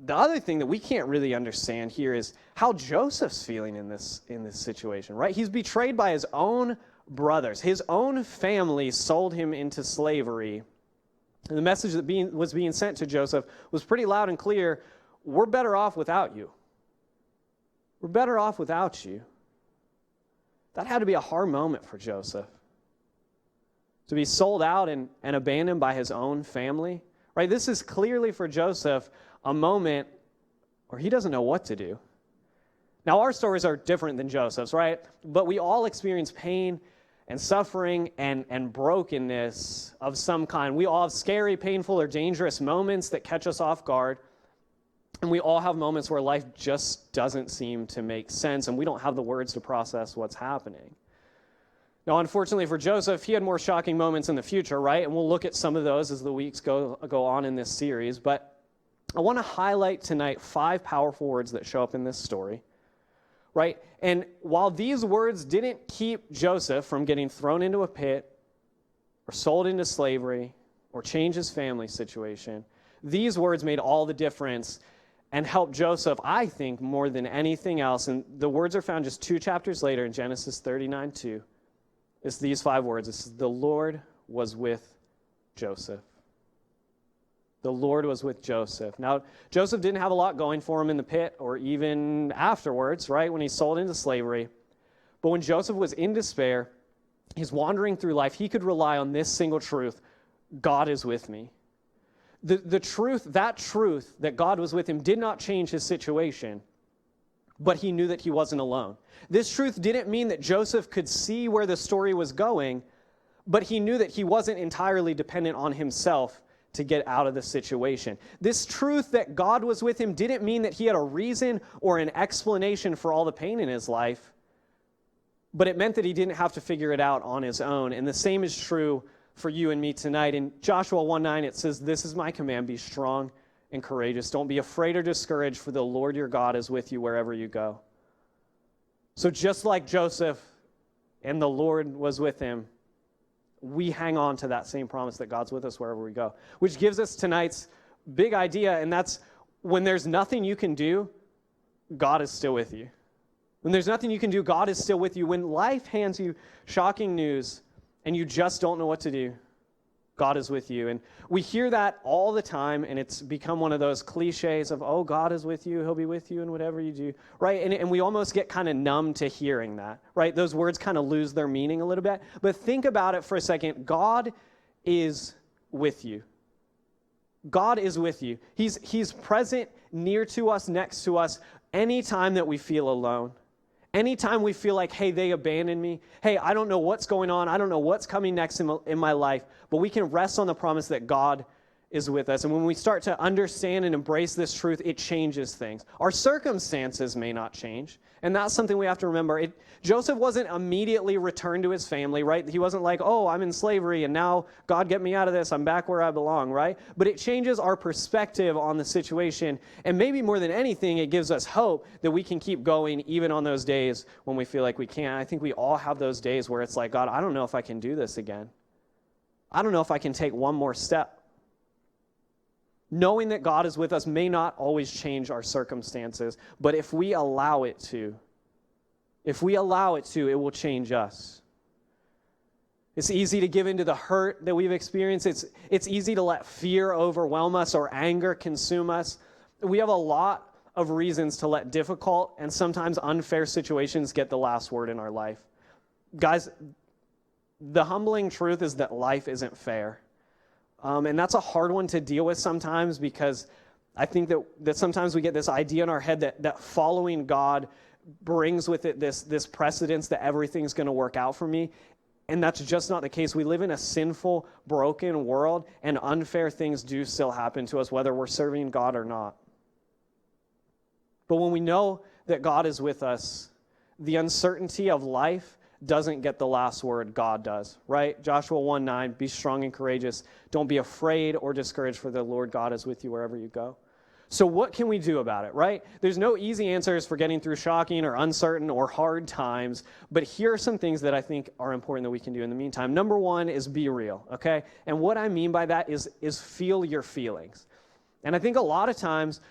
The other thing that we can't really understand here is how Joseph's feeling in this situation, right? He's betrayed by his own brothers. His own family sold him into slavery. And the message that was being sent to Joseph was pretty loud and clear. We're better off without you. We're better off without you. That had to be a hard moment for Joseph. To be sold out and abandoned by his own family. Right? This is clearly for Joseph a moment where he doesn't know what to do. Now, our stories are different than Joseph's, right? But we all experience pain and suffering and brokenness of some kind. We all have scary, painful, or dangerous moments that catch us off guard. And we all have moments where life just doesn't seem to make sense, and we don't have the words to process what's happening. Now, unfortunately for Joseph, he had more shocking moments in the future, right? And we'll look at some of those as the weeks go on in this series. But I want to highlight tonight 5 powerful words that show up in this story, right? And while these words didn't keep Joseph from getting thrown into a pit or sold into slavery or change his family situation, these words made all the difference and helped Joseph, I think, more than anything else. And the words are found just 2 chapters later in Genesis 39:2. It's these 5 words. It says, the Lord was with Joseph. The Lord was with Joseph. Now, Joseph didn't have a lot going for him in the pit or even afterwards, right, when he's sold into slavery. But when Joseph was in despair, he's wandering through life, he could rely on this single truth: God is with me. The truth that God was with him did not change his situation, but he knew that he wasn't alone. This truth didn't mean that Joseph could see where the story was going, but he knew that he wasn't entirely dependent on himself to get out of the situation. This truth that God was with him didn't mean that he had a reason or an explanation for all the pain in his life, but it meant that he didn't have to figure it out on his own. And the same is true for you and me tonight. In Joshua 1:9, it says, this is my command, be strong and courageous. Don't be afraid or discouraged, for the Lord your God is with you wherever you go. So just like Joseph and the Lord was with him, we hang on to that same promise that God's with us wherever we go, which gives us tonight's big idea, and that's when there's nothing you can do, God is still with you. When there's nothing you can do, God is still with you. When life hands you shocking news and you just don't know what to do, God is with you. And we hear that all the time, and it's become one of those cliches of, oh, God is with you, he'll be with you in whatever you do, right? And we almost get kind of numb to hearing that, right? Those words kind of lose their meaning a little bit. But think about it for a second. God is with you. God is with you. He's present near to us, next to us, anytime that we feel alone. Anytime we feel like, hey, they abandoned me. Hey, I don't know what's going on. I don't know what's coming next in my life. But we can rest on the promise that God is with us. And when we start to understand and embrace this truth, it changes things. Our circumstances may not change. And that's something we have to remember. Joseph wasn't immediately returned to his family, right? He wasn't like, oh, I'm in slavery and now God get me out of this. I'm back where I belong, right? But it changes our perspective on the situation. And maybe more than anything, it gives us hope that we can keep going even on those days when we feel like we can't. I think we all have those days where it's like, God, I don't know if I can do this again. I don't know if I can take one more step. Knowing that God is with us may not always change our circumstances, but if we allow it to, it will change us. It's easy to give into the hurt that we've experienced. It's easy to let fear overwhelm us or anger consume us. We have a lot of reasons to let difficult and sometimes unfair situations get the last word in our life. Guys, the humbling truth is that life isn't fair. And that's a hard one to deal with sometimes, because I think that sometimes we get this idea in our head that following God brings with it this precedence that everything's going to work out for me. And that's just not the case. We live in a sinful, broken world, and unfair things do still happen to us, whether we're serving God or not. But when we know that God is with us, the uncertainty of life doesn't get the last word. God does, right? Joshua 1:9, be strong and courageous. Don't be afraid or discouraged, for the Lord God is with you wherever you go. So what can we do about it, right? There's no easy answers for getting through shocking or uncertain or hard times, but here are some things that I think are important that we can do in the meantime. Number one is be real, okay? And what I mean by that is feel your feelings. And I think a lot of times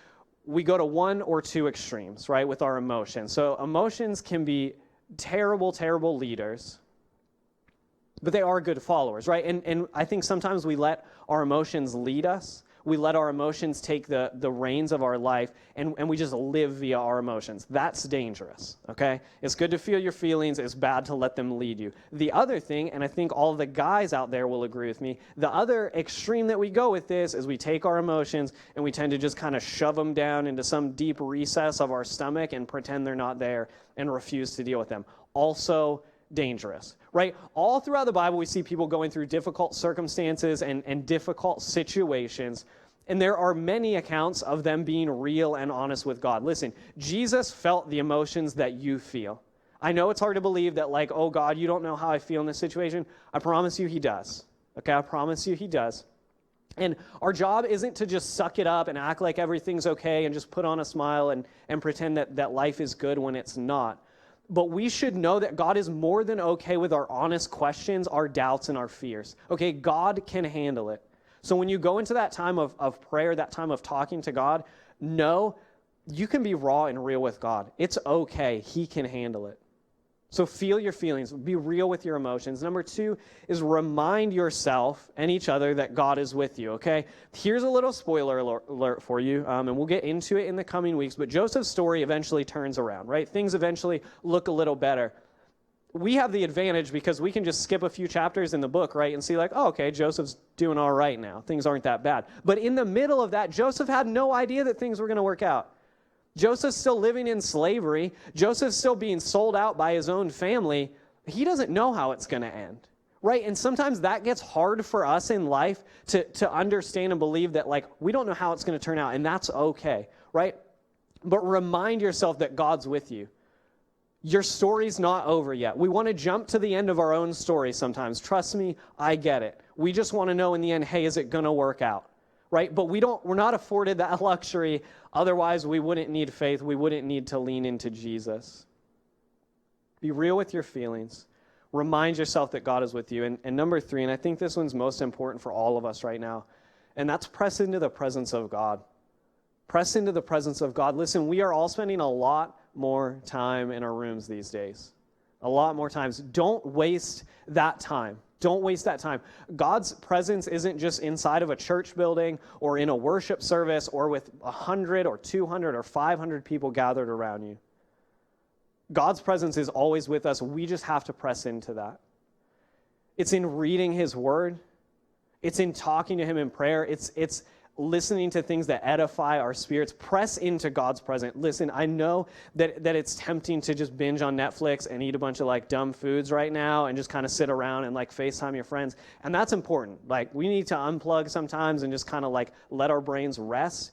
we go to one or two extremes, right, with our emotions. So emotions can be terrible, terrible leaders, but they are good followers, right? And I think sometimes we let our emotions lead us. We let our emotions take the reins of our life, and we just live via our emotions. That's dangerous, okay? It's good to feel your feelings. It's bad to let them lead you. The other thing, and I think all of the guys out there will agree with me, the other extreme that we go with this is we take our emotions and we tend to just kind of shove them down into some deep recess of our stomach and pretend they're not there and refuse to deal with them. Also dangerous, right? All throughout the Bible, we see people going through difficult circumstances and difficult situations. And there are many accounts of them being real and honest with God. Listen, Jesus felt the emotions that you feel. I know it's hard to believe that, like, oh, God, you don't know how I feel in this situation. I promise you he does. Okay, I promise you he does. And our job isn't to just suck it up and act like everything's okay and just put on a smile and pretend that life is good when it's not. But we should know that God is more than okay with our honest questions, our doubts, and our fears. Okay, God can handle it. So when you go into that time of prayer, that time of talking to God, know you can be raw and real with God. It's okay. He can handle it. So feel your feelings. Be real with your emotions. Number 2 is remind yourself and each other that God is with you, okay? Here's a little spoiler alert for you, and we'll get into it in the coming weeks, but Joseph's story eventually turns around, right? Things eventually look a little better. We have the advantage because we can just skip a few chapters in the book, right, and see like, oh, okay, Joseph's doing all right now. Things aren't that bad. But in the middle of that, Joseph had no idea that things were going to work out. Joseph's still living in slavery. Joseph's still being sold out by his own family. He doesn't know how it's going to end, right? And sometimes that gets hard for us in life to understand and believe that, like, we don't know how it's going to turn out, and that's okay, right? But remind yourself that God's with you. Your story's not over yet. We want to jump to the end of our own story sometimes. Trust me, I get it. We just want to know in the end, hey, is it going to work out? Right? But we're not afforded that luxury. Otherwise, we wouldn't need faith. We wouldn't need to lean into Jesus. Be real with your feelings. Remind yourself that God is with you. And number 3, and I think this one's most important for all of us right now, and that's press into the presence of God. Press into the presence of God. Listen, we are all spending a lot more time in our rooms these days. A lot more times. Don't waste that time. Don't waste that time. God's presence isn't just inside of a church building or in a worship service or with 100 or 200 or 500 people gathered around you. God's presence is always with us. We just have to press into that. It's in reading his word. It's in talking to him in prayer. It's listening to things that edify our spirits. Press into God's presence. Listen, I know that it's tempting to just binge on Netflix and eat a bunch of like dumb foods right now and just kind of sit around and like FaceTime your friends. And that's important. Like we need to unplug sometimes and just kind of like let our brains rest.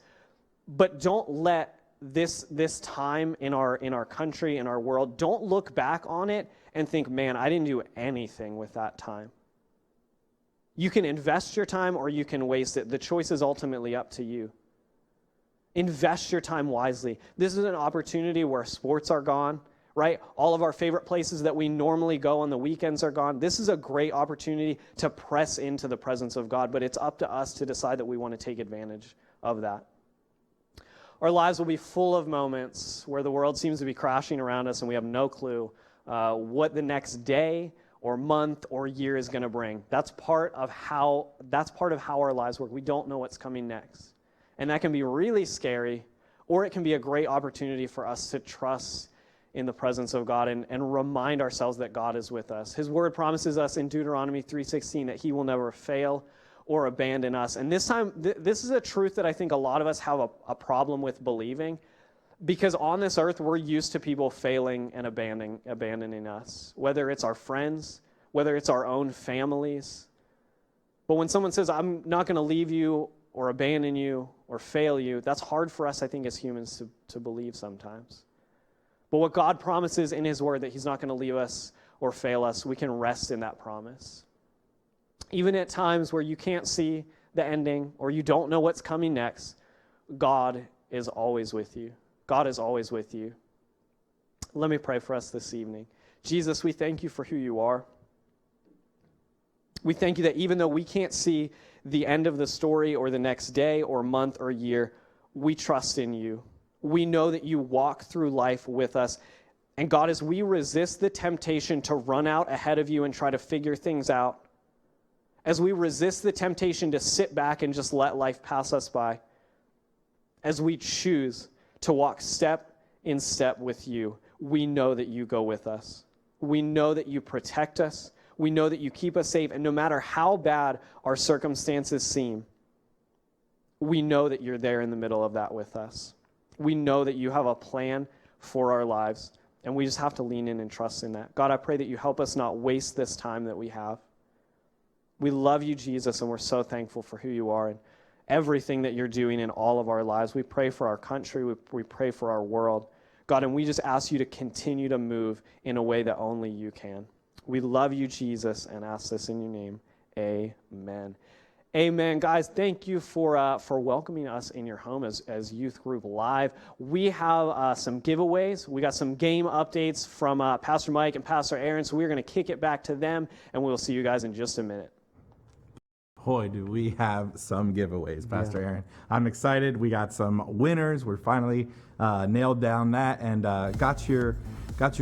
But don't let this time in our country, in our world, don't look back on it and think, man, I didn't do anything with that time. You can invest your time or you can waste it. The choice is ultimately up to you. Invest your time wisely. This is an opportunity where sports are gone, right? All of our favorite places that we normally go on the weekends are gone. This is a great opportunity to press into the presence of God, but it's up to us to decide that we want to take advantage of that. Our lives will be full of moments where the world seems to be crashing around us and we have no clue what the next day or month or year is going to bring. That's part of how our lives work. We don't know what's coming next. And that can be really scary, or it can be a great opportunity for us to trust in the presence of God and remind ourselves that God is with us. His word promises us in Deuteronomy 3:16 that he will never fail or abandon us. And this time, this is a truth that I think a lot of us have a problem with believing, because on this earth, we're used to people failing and abandoning us, whether it's our friends, whether it's our own families. But when someone says, I'm not going to leave you or abandon you or fail you, that's hard for us, I think, as humans to believe sometimes. But what God promises in his word, that he's not going to leave us or fail us, we can rest in that promise. Even at times where you can't see the ending or you don't know what's coming next, God is always with you. God is always with you. Let me pray for us this evening. Jesus, we thank you for who you are. We thank you that even though we can't see the end of the story or the next day or month or year, we trust in you. We know that you walk through life with us. And God, as we resist the temptation to run out ahead of you and try to figure things out, as we resist the temptation to sit back and just let life pass us by, as we choose to walk step in step with you, we know that you go with us. We know that you protect us. We know that you keep us safe. And no matter how bad our circumstances seem, we know that you're there in the middle of that with us. We know that you have a plan for our lives. And we just have to lean in and trust in that. God, I pray that you help us not waste this time that we have. We love you, Jesus, and we're so thankful for who you are and everything that you're doing in all of our lives. We pray for our country. We pray for our world. God, and we just ask you to continue to move in a way that only you can. We love you, Jesus, and ask this in your name. Amen. Amen. Guys, thank you for welcoming us in your home as Youth Group Live. We have some giveaways. We got some game updates from Pastor Mike and Pastor Aaron, so we're going to kick it back to them, and we'll see you guys in just a minute. Boy, do we have some giveaways, Pastor Aaron. I'm excited. We got some winners. We're finally nailed down that and got your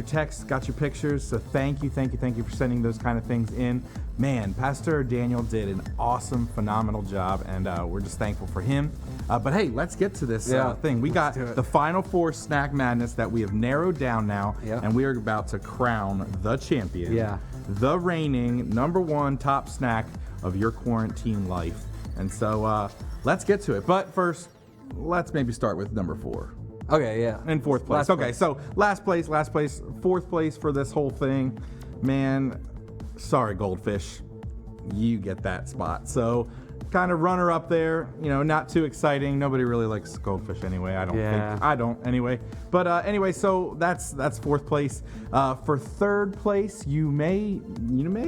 texts, got your pictures. So thank you for sending those kind of things in. Man, Pastor Daniel did an awesome, phenomenal job, and we're just thankful for him. But hey, let's get to this thing. We got the Final Four Snack Madness that we have narrowed down now, and we are about to crown the champion, the reigning #1 top snack of your quarantine life. And so let's get to it. But first, let's maybe start with number 4. Okay, yeah. In 4th place. So last place, 4th place for this whole thing. Man, sorry, Goldfish. You get that spot. So kind of runner up there, not too exciting. Nobody really likes Goldfish anyway. I don't think. I don't anyway. But anyway, so that's 4th place. For 3rd place, you may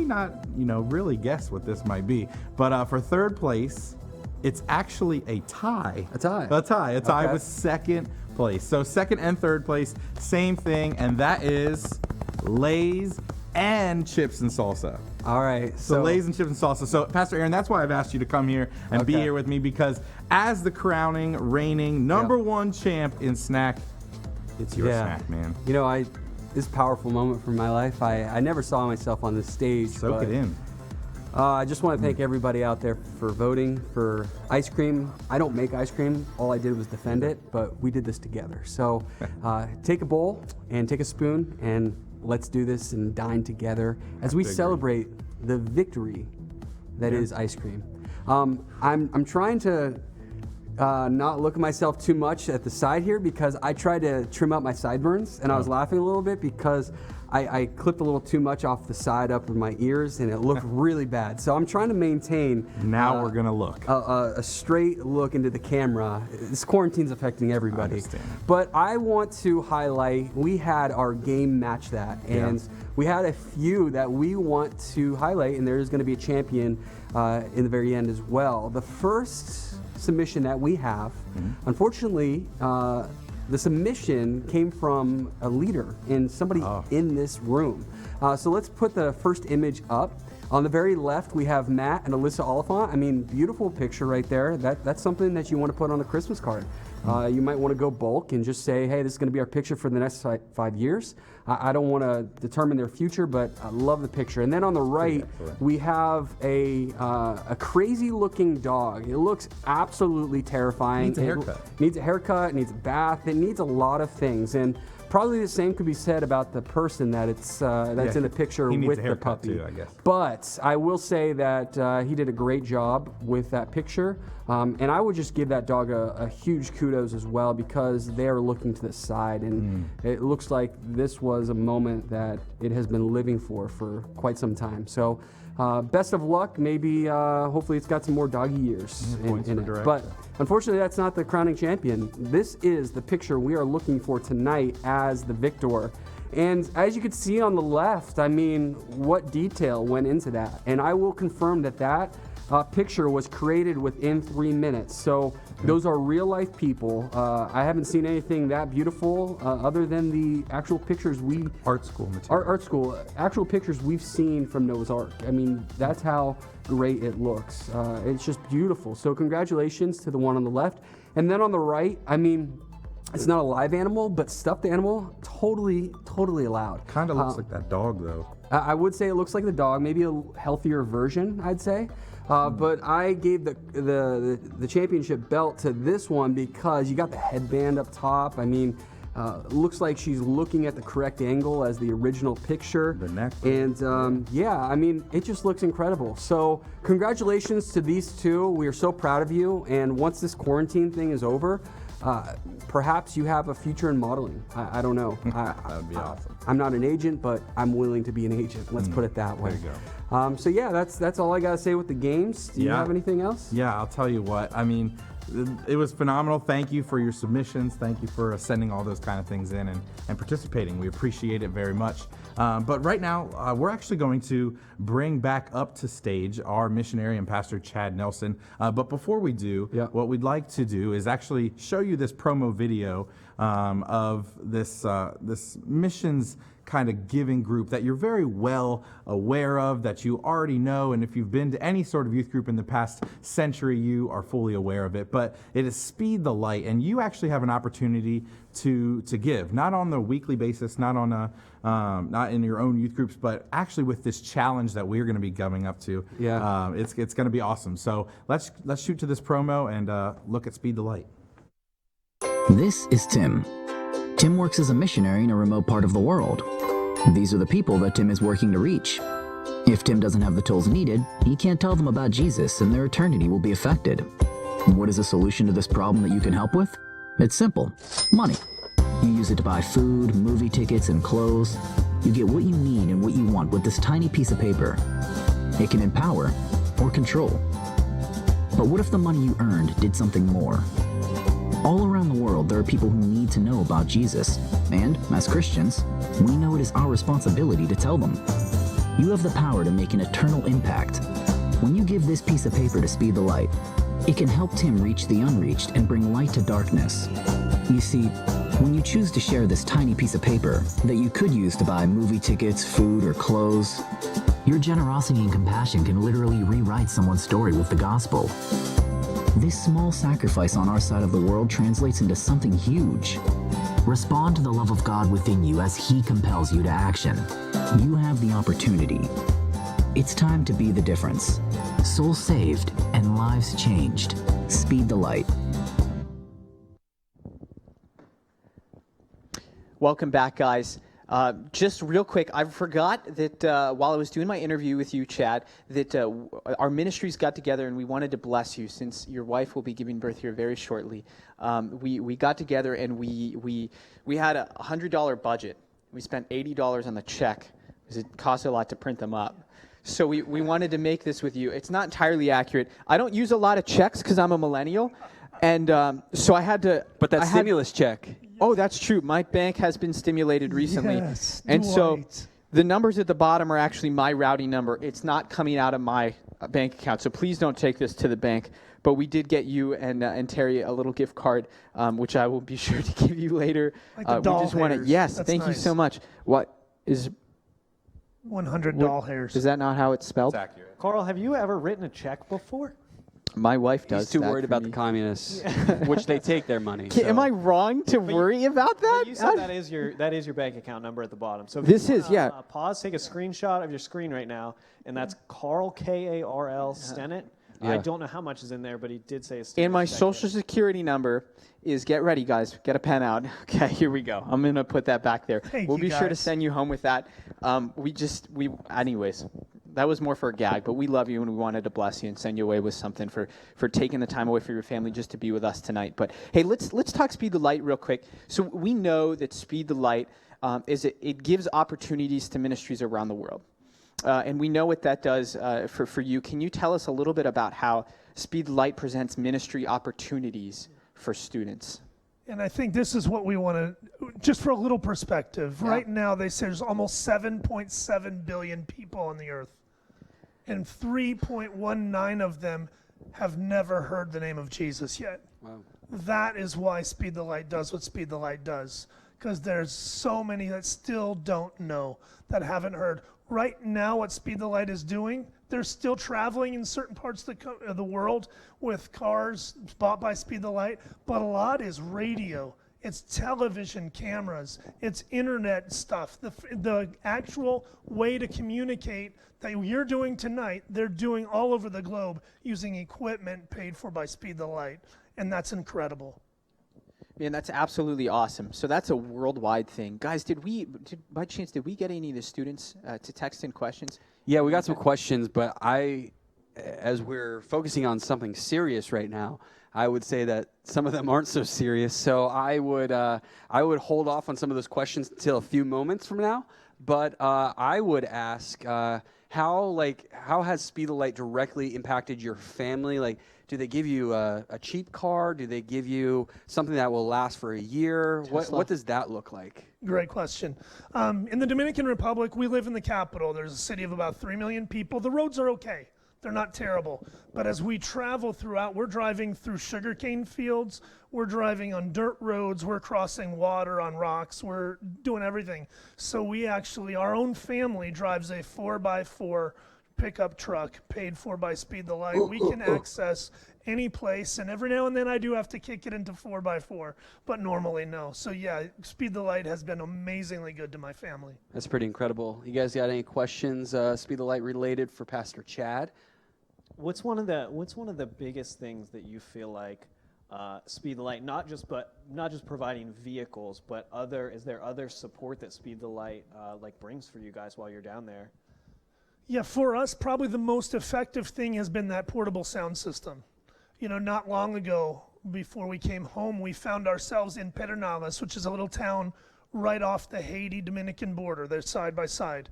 not, really guess what this might be. But for 3rd place, it's actually a tie. A tie with 2nd place. So 2nd and 3rd place, same thing, and that is Lay's and chips and salsa. All right. So Lay's and chips and salsa. So Pastor Aaron, that's why I've asked you to come here and be here with me, because as the crowning, reigning #1 champ in snack, it's your snack, man. This powerful moment for my life. I never saw myself on this stage. Soak it in. I just want to thank everybody out there for voting for ice cream. I don't make ice cream. All I did was defend it, but we did this together. So take a bowl and take a spoon and let's do this and dine together as we celebrate the victory that is ice cream. I'm trying to not look at myself too much at the side here because I tried to trim up my sideburns, and I was laughing a little bit because I clipped a little too much off the side up of my ears, and it looked really bad. So I'm trying to maintain. Now we're gonna look a straight look into the camera. This quarantine's affecting everybody. I understand. But I want to highlight. We had our game match that, and we had a few that we want to highlight, and there's going to be a champion in the very end as well. The first submission that we have, unfortunately. The submission came from a leader and somebody in this room. So let's put the first image up. On the very left, we have Matt and Alyssa Oliphant. I mean, beautiful picture right there. That's something that you want to put on a Christmas card. You might want to go bulk and just say, hey, this is going to be our picture for the next 5 years. I don't want to determine their future, but I love the picture. And then on the right, we have a crazy-looking dog. It looks absolutely terrifying. Needs a haircut. Needs a haircut, needs a bath. It needs a lot of things. And probably the same could be said about the person that's in the picture with the puppy. Too, I guess. But I will say that he did a great job with that picture. And I would just give that dog a huge kudos as well, because they are looking to the side, and it looks like this was a moment that it has been living for quite some time. So best of luck. Maybe hopefully it's got some more doggy years in it. But unfortunately, that's not the crowning champion. This is the picture we are looking for tonight as the victor. And as you can see on the left, I mean, what detail went into that? And I will confirm that picture was created within 3 minutes. So those are real life people. I haven't seen anything that beautiful other than the actual pictures art school material. Actual pictures we've seen from Noah's Ark. I mean, that's how great it looks. It's just beautiful. So congratulations to the one on the left. And then on the right, I mean, it's not a live animal, but stuffed animal, totally allowed. Kind of looks like that dog, though. I would say it looks like the dog, maybe a healthier version, I'd say. But I gave the championship belt to this one because you got the headband up top. I mean, looks like she's looking at the correct angle as the original picture. The neck. And yeah, I mean, it just looks incredible. So congratulations to these two. We are so proud of you. And once this quarantine thing is over, Perhaps you have a future in modeling. I don't know. That would be awesome. I'm not an agent, but I'm willing to be an agent. Let's put it that way. There you go. So yeah, that's all I gotta say with the games. Do you have anything else? Yeah, I'll tell you what. I mean, it was phenomenal. Thank you for your submissions. Thank you for sending all those kind of things in and participating. We appreciate it very much. But right now, we're actually going to bring back up to stage our missionary and Pastor Chad Nelson. But before we do, what we'd like to do is actually show you this promo video of this missions kind of giving group that you're very well aware of, that you already know, and if you've been to any sort of youth group in the past century, you are fully aware of it. But it is Speed the Light, and you actually have an opportunity to give, not on the weekly basis, not on not in your own youth groups, but actually with this challenge that we're going to be coming up to. It's going to be awesome. So let's shoot to this promo and look at Speed the Light. This is Tim. Tim works as a missionary in a remote part of the world. These are the people that Tim is working to reach. If Tim doesn't have the tools needed, he can't tell them about Jesus and their eternity will be affected. What is the solution to this problem that you can help with? It's simple. Money. You use it to buy food, movie tickets, and clothes. You get what you need and what you want with this tiny piece of paper. It can empower or control. But what if the money you earned did something more? All around the world, there are people who need to know about Jesus. And, as Christians, we know it is our responsibility to tell them. You have the power to make an eternal impact. When you give this piece of paper to Speed the Light, it can help Tim reach the unreached and bring light to darkness. You see, when you choose to share this tiny piece of paper that you could use to buy movie tickets, food, or clothes, your generosity and compassion can literally rewrite someone's story with the gospel. This small sacrifice on our side of the world translates into something huge. Respond to the love of God within you as He compels you to action. You have the opportunity. It's time to be the difference. Souls saved and lives changed. Speed the Light. Welcome back, guys. Just real quick, I forgot that while I was doing my interview with you, Chad, that our ministries got together and we wanted to bless you since your wife will be giving birth here very shortly. We got together and we had a $100 budget. We spent $80 on the check because it costs a lot to print them up. So we wanted to make this with you. It's not entirely accurate. I don't use a lot of checks because I'm a millennial, and so I had to. But that stimulus check. Oh, that's true. My bank has been stimulated recently. Yes, and so Dwight. the numbers at the bottom are actually my routing number. It's not coming out of my bank account. So please don't take this to the bank. But we did get you and Terry a little gift card, which I will be sure to give you later. Like the doll we just want to. hairs. Yes, That's thank you nice. so much. What is 100 doll hairs. Is that not how it's spelled? It's accurate. Carl, have you ever written a check before? My wife does. He's too that worried for about me. the communists, which they take their money. Am so. I wrong to worry about that? But you said that is your bank account number at the bottom. So if This you is, wanna, yeah. Pause, take a screenshot of your screen right now, and that's Carl Karl Stennett. I don't know how much is in there, but he did say it's. And my social security number is, get ready, guys. Get a pen out. Okay, here we go. I'm going to put that back there. Thank we'll you, be sure to guys. send you home with that. Anyways, that was more for a gag, but we love you and we wanted to bless you and send you away with something for taking the time away from your family just to be with us tonight. But hey, let's talk Speed the Light real quick. So we know that Speed the Light it gives opportunities to ministries around the world. And we know what that does for you. Can you tell us a little bit about how Speed the Light presents ministry opportunities for students? And I think this is what we want to, just for a little perspective. Yeah. Right now, they say there's almost 7.7 billion people on the earth, and 3.19 of them have never heard the name of Jesus yet. Wow. That is why Speed the Light does what Speed the Light does, because there's so many that still don't know, that haven't heard. Right now, what Speed the Light is doing, they're still traveling in certain parts of the world with cars bought by Speed the Light, but a lot is radio. It's television cameras. It's internet stuff. The actual way to communicate that you're doing tonight, they're doing all over the globe using equipment paid for by Speed the Light, and that's incredible. Man, that's absolutely awesome. So that's a worldwide thing. Guys, by chance, did we get any of the students to text in questions? Yeah, we got some questions, but as we're focusing on something serious right now, I would say that some of them aren't so serious. So I would hold off on some of those questions until a few moments from now. But I would ask, how has Speed the Light directly impacted your family? Like, do they give you a cheap car? Do they give you something that will last for a year? What does that look like? Great question. In the Dominican Republic, we live in the capital. There's a city of about 3 million people. The roads are okay. They're not terrible. But as we travel throughout, we're driving through sugarcane fields. We're driving on dirt roads. We're crossing water on rocks. We're doing everything. So we actually, our own family drives a 4x4 pickup truck paid for by Speed the Light. We can access any place, and every now and then I do have to kick it into 4x4, but normally no. So yeah, Speed the Light has been amazingly good to my family. That's pretty incredible. You guys got any questions, Speed the Light related for Pastor Chad? What's one of the biggest things that you feel like Speed the Light, not just providing vehicles, but is there other support that Speed the Light brings for you guys while you're down there? Yeah, for us, probably the most effective thing has been that portable sound system. You know, not long ago, before we came home, we found ourselves in Pedernales, which is a little town right off the Haiti-Dominican border. They're side by side.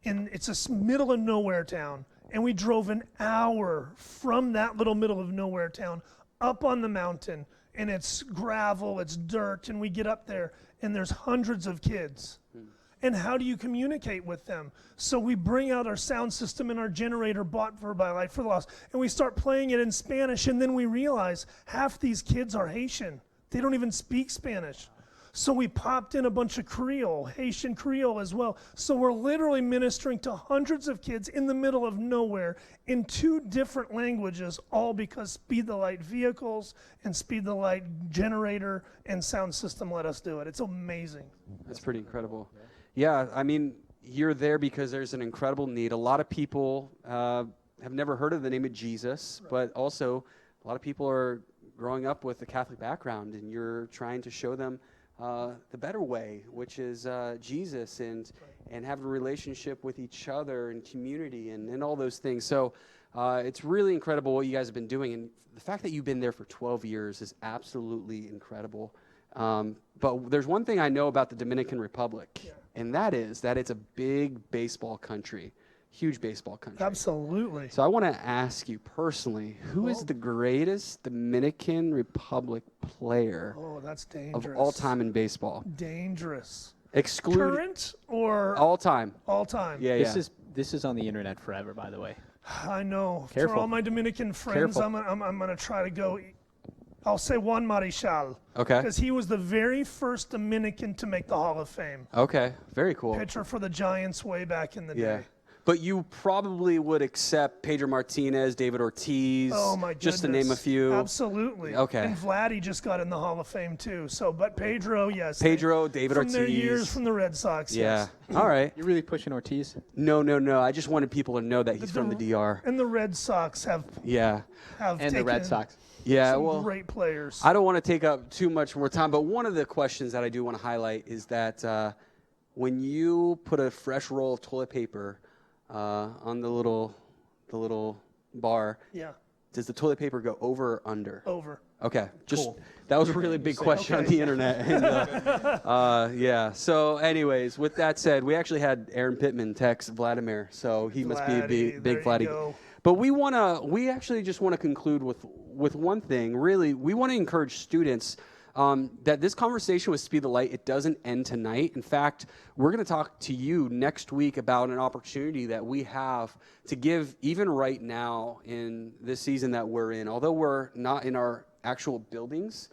And it's a middle of nowhere town. And we drove an hour from that little middle of nowhere town up on the mountain. And it's gravel, it's dirt, and we get up there, and there's hundreds of kids. And how do you communicate with them? So we bring out our sound system and our generator bought for by Light for the Lost, and we start playing it in Spanish, and then we realize half these kids are Haitian. They don't even speak Spanish. So we popped in a bunch of Creole, Haitian Creole as well. So we're literally ministering to hundreds of kids in the middle of nowhere in 2 different languages, all because Speed the Light vehicles and Speed the Light generator and sound system let us do it. It's amazing. That's pretty incredible. Yeah, I mean, you're there because there's an incredible need. A lot of people have never heard of the name of Jesus, but also a lot of people are growing up with a Catholic background, and you're trying to show them the better way, which is Jesus, and having a relationship with each other and community and all those things. So it's really incredible what you guys have been doing, and the fact that you've been there for 12 years is absolutely incredible. But there's one thing I know about the Dominican Republic, and that is that it's a big baseball country, huge baseball country. Absolutely. So I want to ask you personally, who is the greatest Dominican Republic player that's dangerous. of all time in baseball? Dangerous. Exclude Current or all time? All time. Yeah, This is on the internet forever, by the way. I know. Careful. For all my Dominican friends, Careful. I'm going to try to go. I'll say Juan Marichal. Okay. Because he was the very first Dominican to make the Hall of Fame. Okay, very cool. Pitcher for the Giants way back in the day. But you probably would accept Pedro Martinez, David Ortiz, Oh my goodness. just to name a few. Absolutely. Okay. And Vladdy just got in the Hall of Fame too. So, but Pedro, yes. Pedro, David from Ortiz. Their years from the Red Sox. Yeah. Yes. All right. You're really pushing Ortiz? No. I just wanted people to know that he's from the DR. And the Red Sox have Yeah. And the taken Red Sox. Yeah. some Well, great players. I don't want to take up too much more time, but one of the questions that I do want to highlight is that when you put a fresh roll of toilet paper on the little bar, Yeah. does the toilet paper go over or under? Over. Okay, just Cool. that was a really big question on the internet. And, yeah. So, anyways, with that said, we actually had Aaron Pittman text Vladimir, so he must be a big there you Vladdy. go. But we actually just want to conclude with one thing. Really, we want to encourage students that this conversation with Speed the Light, it doesn't end tonight. In fact, we're going to talk to you next week about an opportunity that we have to give even right now in this season that we're in. Although we're not in our actual buildings,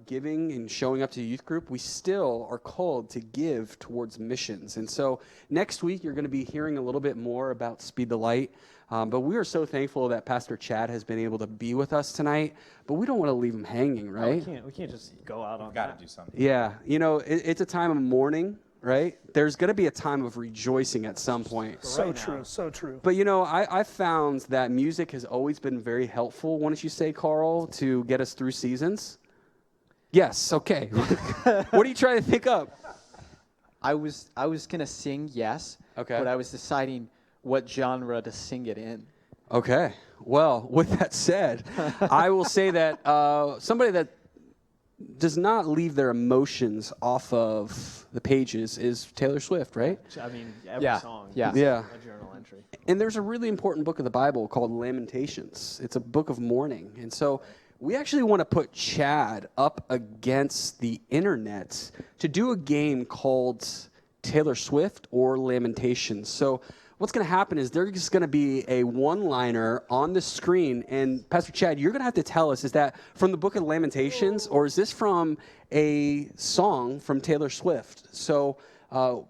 giving and showing up to the youth group, we still are called to give towards missions. And so next week, you're going to be hearing a little bit more about Speed the Light. But we are so thankful that Pastor Chad has been able to be with us tonight. But we don't want to leave him hanging, right? We can't just go out on Got to do something. Yeah. You know, it's a time of mourning, right? There's going to be a time of rejoicing at some point. So true. So true. But, you know, I found that music has always been very helpful, wouldn't you say, Carl, to get us through seasons? Yes. Okay. What are you trying to think up? I was gonna sing yes. Okay. But I was deciding what genre to sing it in. Okay. Well, with that said, I will say that somebody that does not leave their emotions off of the pages is Taylor Swift, right? I mean, every song. Yeah. is a journal entry. And there's a really important book of the Bible called Lamentations. It's a book of mourning. And so we actually want to put Chad up against the internet to do a game called Taylor Swift or Lamentations. So what's going to happen is there's going to be a one-liner on the screen, and Pastor Chad, you're going to have to tell us, is that from the book of Lamentations, or is this from a song from Taylor Swift? So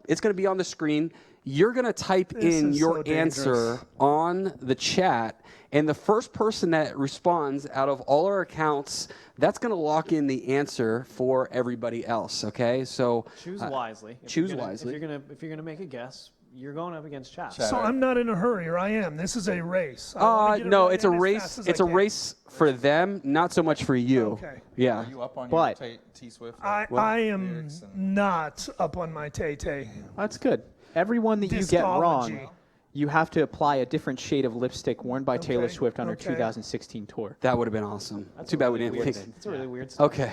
it's going to be on the screen. You're going to type in your answer on the chat, and the first person that responds out of all our accounts, that's going to lock in the answer for everybody else, okay? So choose wisely. Choose wisely. If you're gonna make a guess, you're going up against Chad. So I'm not in a hurry, or I am. This is a race. No, it's a race. It's a race for them, not so much for you. Okay. Yeah. Are you up on But- your T Swift? I am not up on my Tay-Tay. That's good. Everyone that you get wrong, Discology. you have to apply a different shade of lipstick worn by Taylor Okay, Swift on her okay. 2016 tour. That would have been awesome. Too bad we didn't think. It's a really weird story. Okay.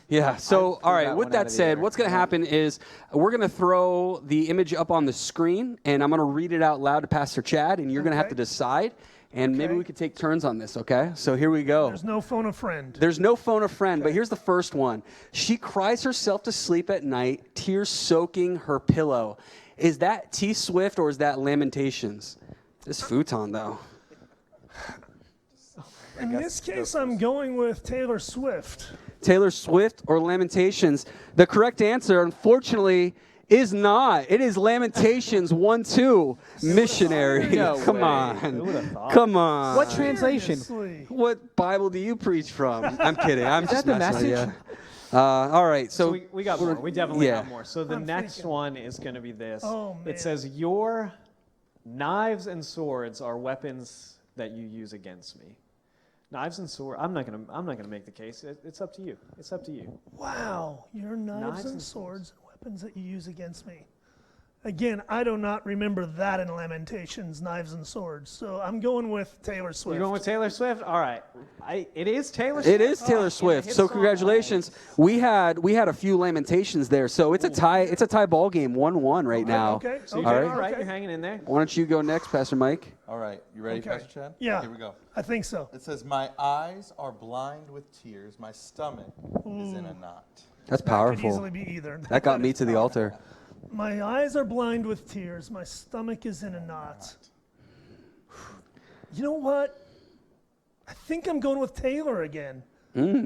Yeah. So, all right. that With one out that of the said, air. what's going to happen is we're going to throw the image up on the screen, and I'm going to read it out loud to Pastor Chad, and you're going to have to Okay. decide. And maybe Okay. we could take turns on this. Okay. So here we go. There's no phone a friend. There's no phone a friend, but here's the first one. She cries herself to sleep at night, tears soaking her pillow. Is that T Swift or is that Lamentations? This futon, though. In this case, I'm going with Taylor Swift. Taylor Swift or Lamentations? The correct answer, unfortunately, is not. It is Lamentations 1-2, missionary. No Come way. on. Come on. What translation? Seriously. What Bible do you preach from? I'm kidding. I'm just that the messing with message? you. All right. So So, we got more. We definitely yeah. got more. So the I'm next thinking. one is going to be this. Oh, man. It says, your knives and swords are weapons that you use against me. Knives and sword. I'm not gonna make the case. It's up to you. It's up to you. Wow, your knives Knives and and swords and weapons that you use against me. Again, I do not remember that in Lamentations, knives and swords. So I'm going with Taylor Swift. You're going with Taylor Swift. All right. It is Taylor It Swift. is Taylor Swift. hit So song. congratulations. We had a few Lamentations there. So it's a tie. It's a tie ball game, 1-1 right now. Okay. So okay, you're All all right. okay. You're hanging in there. Why don't you go next, Pastor Mike? All right. You ready, Okay. Pastor Chad? Yeah. Here we go. I think so. It says, "My eyes are blind with tears. My stomach is in a knot." That's That could powerful. easily be either. That got me to the altar. My eyes are blind with tears. My stomach is in a knot. You know what? I think I'm going with Taylor again.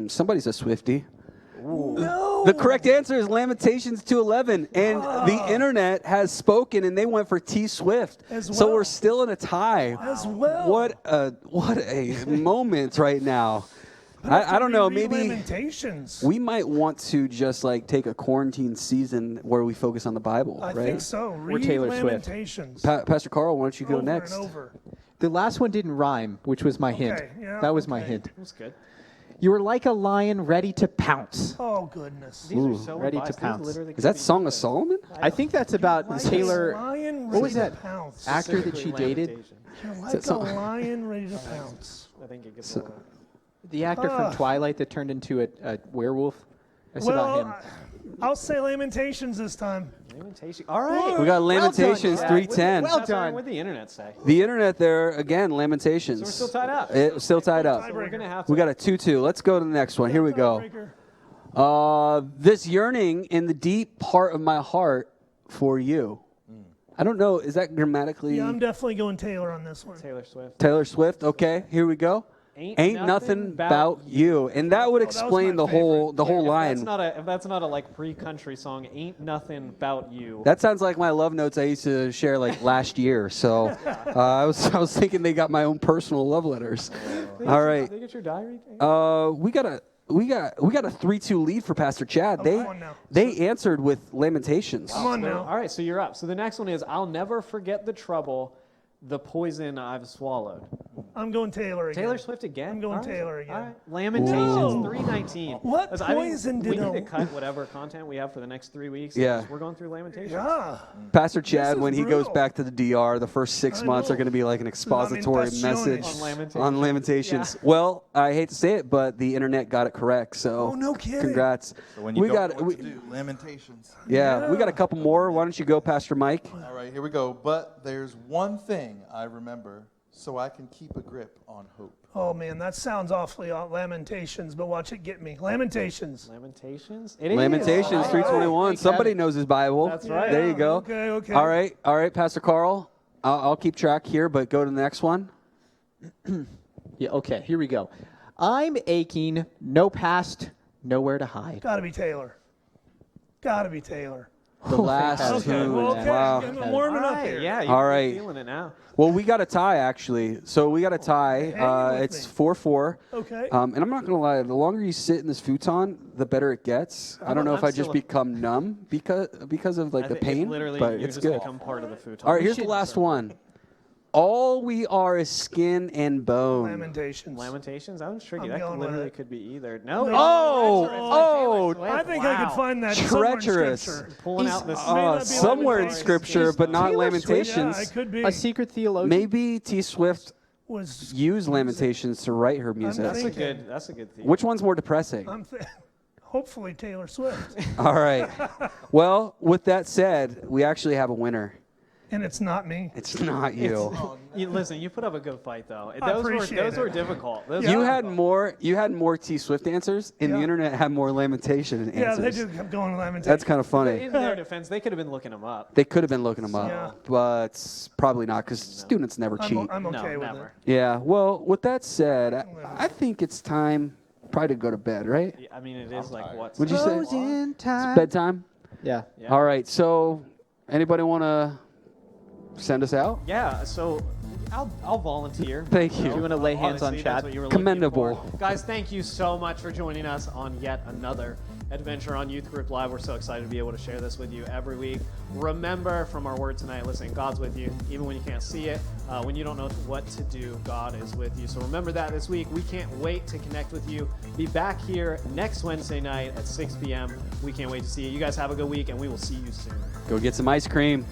Somebody's a Swiftie. No. The correct answer is Lamentations 2:11, and the internet has spoken, and they went for T Swift. As So well. we're still in a tie. As well. What a moment right now. Have to I don't know. reread Maybe Lamentations. we might want to just like take a quarantine season where we focus on the Bible, I right? think so. Read Taylor Swift. Lamentations. Pastor Carl, why don't you go over next? and over. The last one didn't rhyme, which was my hint. Okay, yeah, That was my okay. hint. That's good. You were like a lion ready to pounce. Oh goodness. These are so ready to unbiased. These pounce. literally Is could that be Song of Solomon? I think that's about Like Taylor. a lion What was ready to that pounce. actor that she specifically dated? Lamentation. You're like that a song? lion ready to pounce. I think it gets a little. The actor from Twilight that turned into a werewolf? That's about him. Well, I'll say Lamentations this time. Lamentation. All right. We got Lamentations Chad. 3:10. Well That's all right. done. What the internet say? The internet there again. Lamentations. So we're still tied up. Still tied up. So we're gonna have to. We got a 2-2. Let's go to the next one. Here we go. Tiebreaker. This yearning in the deep part of my heart for you. I don't know. Is that grammatically Yeah, I'm definitely going Taylor on this one. Taylor Swift. Taylor Swift? Okay, here we go. Ain't nothing about you, and that would that was explain my the whole line. If that's not a like pre-country song, ain't nothing about you. That sounds like my love notes I used to share like last year. So I was thinking they got my own personal love letters. All right, Did you get your diary? we got a 3-2 lead for Pastor Chad. come on now. They answered with Lamentations. Come on now. All right, so you're up. So the next one is, I'll never forget the trouble, the poison I've swallowed. I'm going Taylor again. Taylor Swift again? I'm going All right. Taylor again. All right. Lamentations, Whoa. 319. What Listen, I think poison we did need to a- cut whatever content we have for the next 3 weeks. Yeah. We're going through Lamentations. Yeah. Pastor Chad, is when he goes brutal. back to the DR, the first 6 I months are know. going to be like an expository Lamentaciones. message On Lamentations. on Lamentations. Well, I hate to say it, but the internet got it correct. So Oh, no kidding. congrats. So when you we don't got know what to do, Lamentations. yeah, we got a couple more. Why don't you go, Pastor Mike? All right, here we go. But there's one thing I remember, so I can keep a grip on hope. Oh man, that sounds awfully Lamentations, but watch it get me. Lamentations. Lamentations? It is. Lamentations 3:21. Somebody knows his Bible. That's right. There you go. Okay. All right, Pastor Carl. I'll keep track here, but go to the next one. Yeah, okay, here we go. I'm aching, no past, nowhere to hide. Gotta be Taylor. Gotta be Taylor. The last Okay, two. well, okay. Wow. I'm warming All up right, here. yeah, All you're right. feeling it now. Well, we got a tie, actually. So we got a tie. Hang with It's me. 4-4. Okay. And I'm not going to lie, the longer you sit in this futon, the better it gets. I don't know if I'm I just still a- become numb because of like I the think pain, literally, but you it's just good. become part of the futon. All right, here's the last one. All we are is skin and bone. Lamentations. Lamentations? That was tricky. I'm That going with literally it. could be either. No. No. it's Oh, Taylor Swift. I think I Wow. could find that somewhere in Treacherous. Scripture. Pulling out this. May not be Somewhere in Lamentations. Scripture, but not Taylor Swift- Lamentations. Yeah, it could be. A secret theologian. Maybe T. Swift Was used Lamentations to write her music. That's a thinking. good. That's a good theme. Which one's more depressing? hopefully Taylor Swift, All right. Well, with that said, we actually have a winner. and it's not me. It's not you. Listen, you put up a good fight though. I Those appreciate were it. difficult. Those You were- had more T Swift answers, and the Yeah. internet had more Lamentation Yeah, answers. they do keep going with Lamentations. That's kind of funny. In their defense, they could have been looking them up. They could have been looking them up, Yeah. but probably not because students never cheat. I'm okay no, with never. Yeah. Well, with that said, I think it's time probably to go to bed, right? Yeah, I mean, it is like what? Would you say Closing time. bedtime? Yeah. Yeah. All right. So, anybody want to send us out? Yeah, so I'll volunteer. Thank you. Do you want to lay hands on Honestly, that's Chad? what you were looking Commendable. for. Guys, thank you so much for joining us on yet another adventure on Youth Group Live. We're so excited to be able to share this with you every week. Remember from our word tonight, listen, God's with you, even when you can't see it. When you don't know what to do, God is with you. So remember that this week. We can't wait to connect with you. Be back here next Wednesday night at 6 p.m. We can't wait to see you. You guys have a good week, and we will see you soon. Go get some ice cream.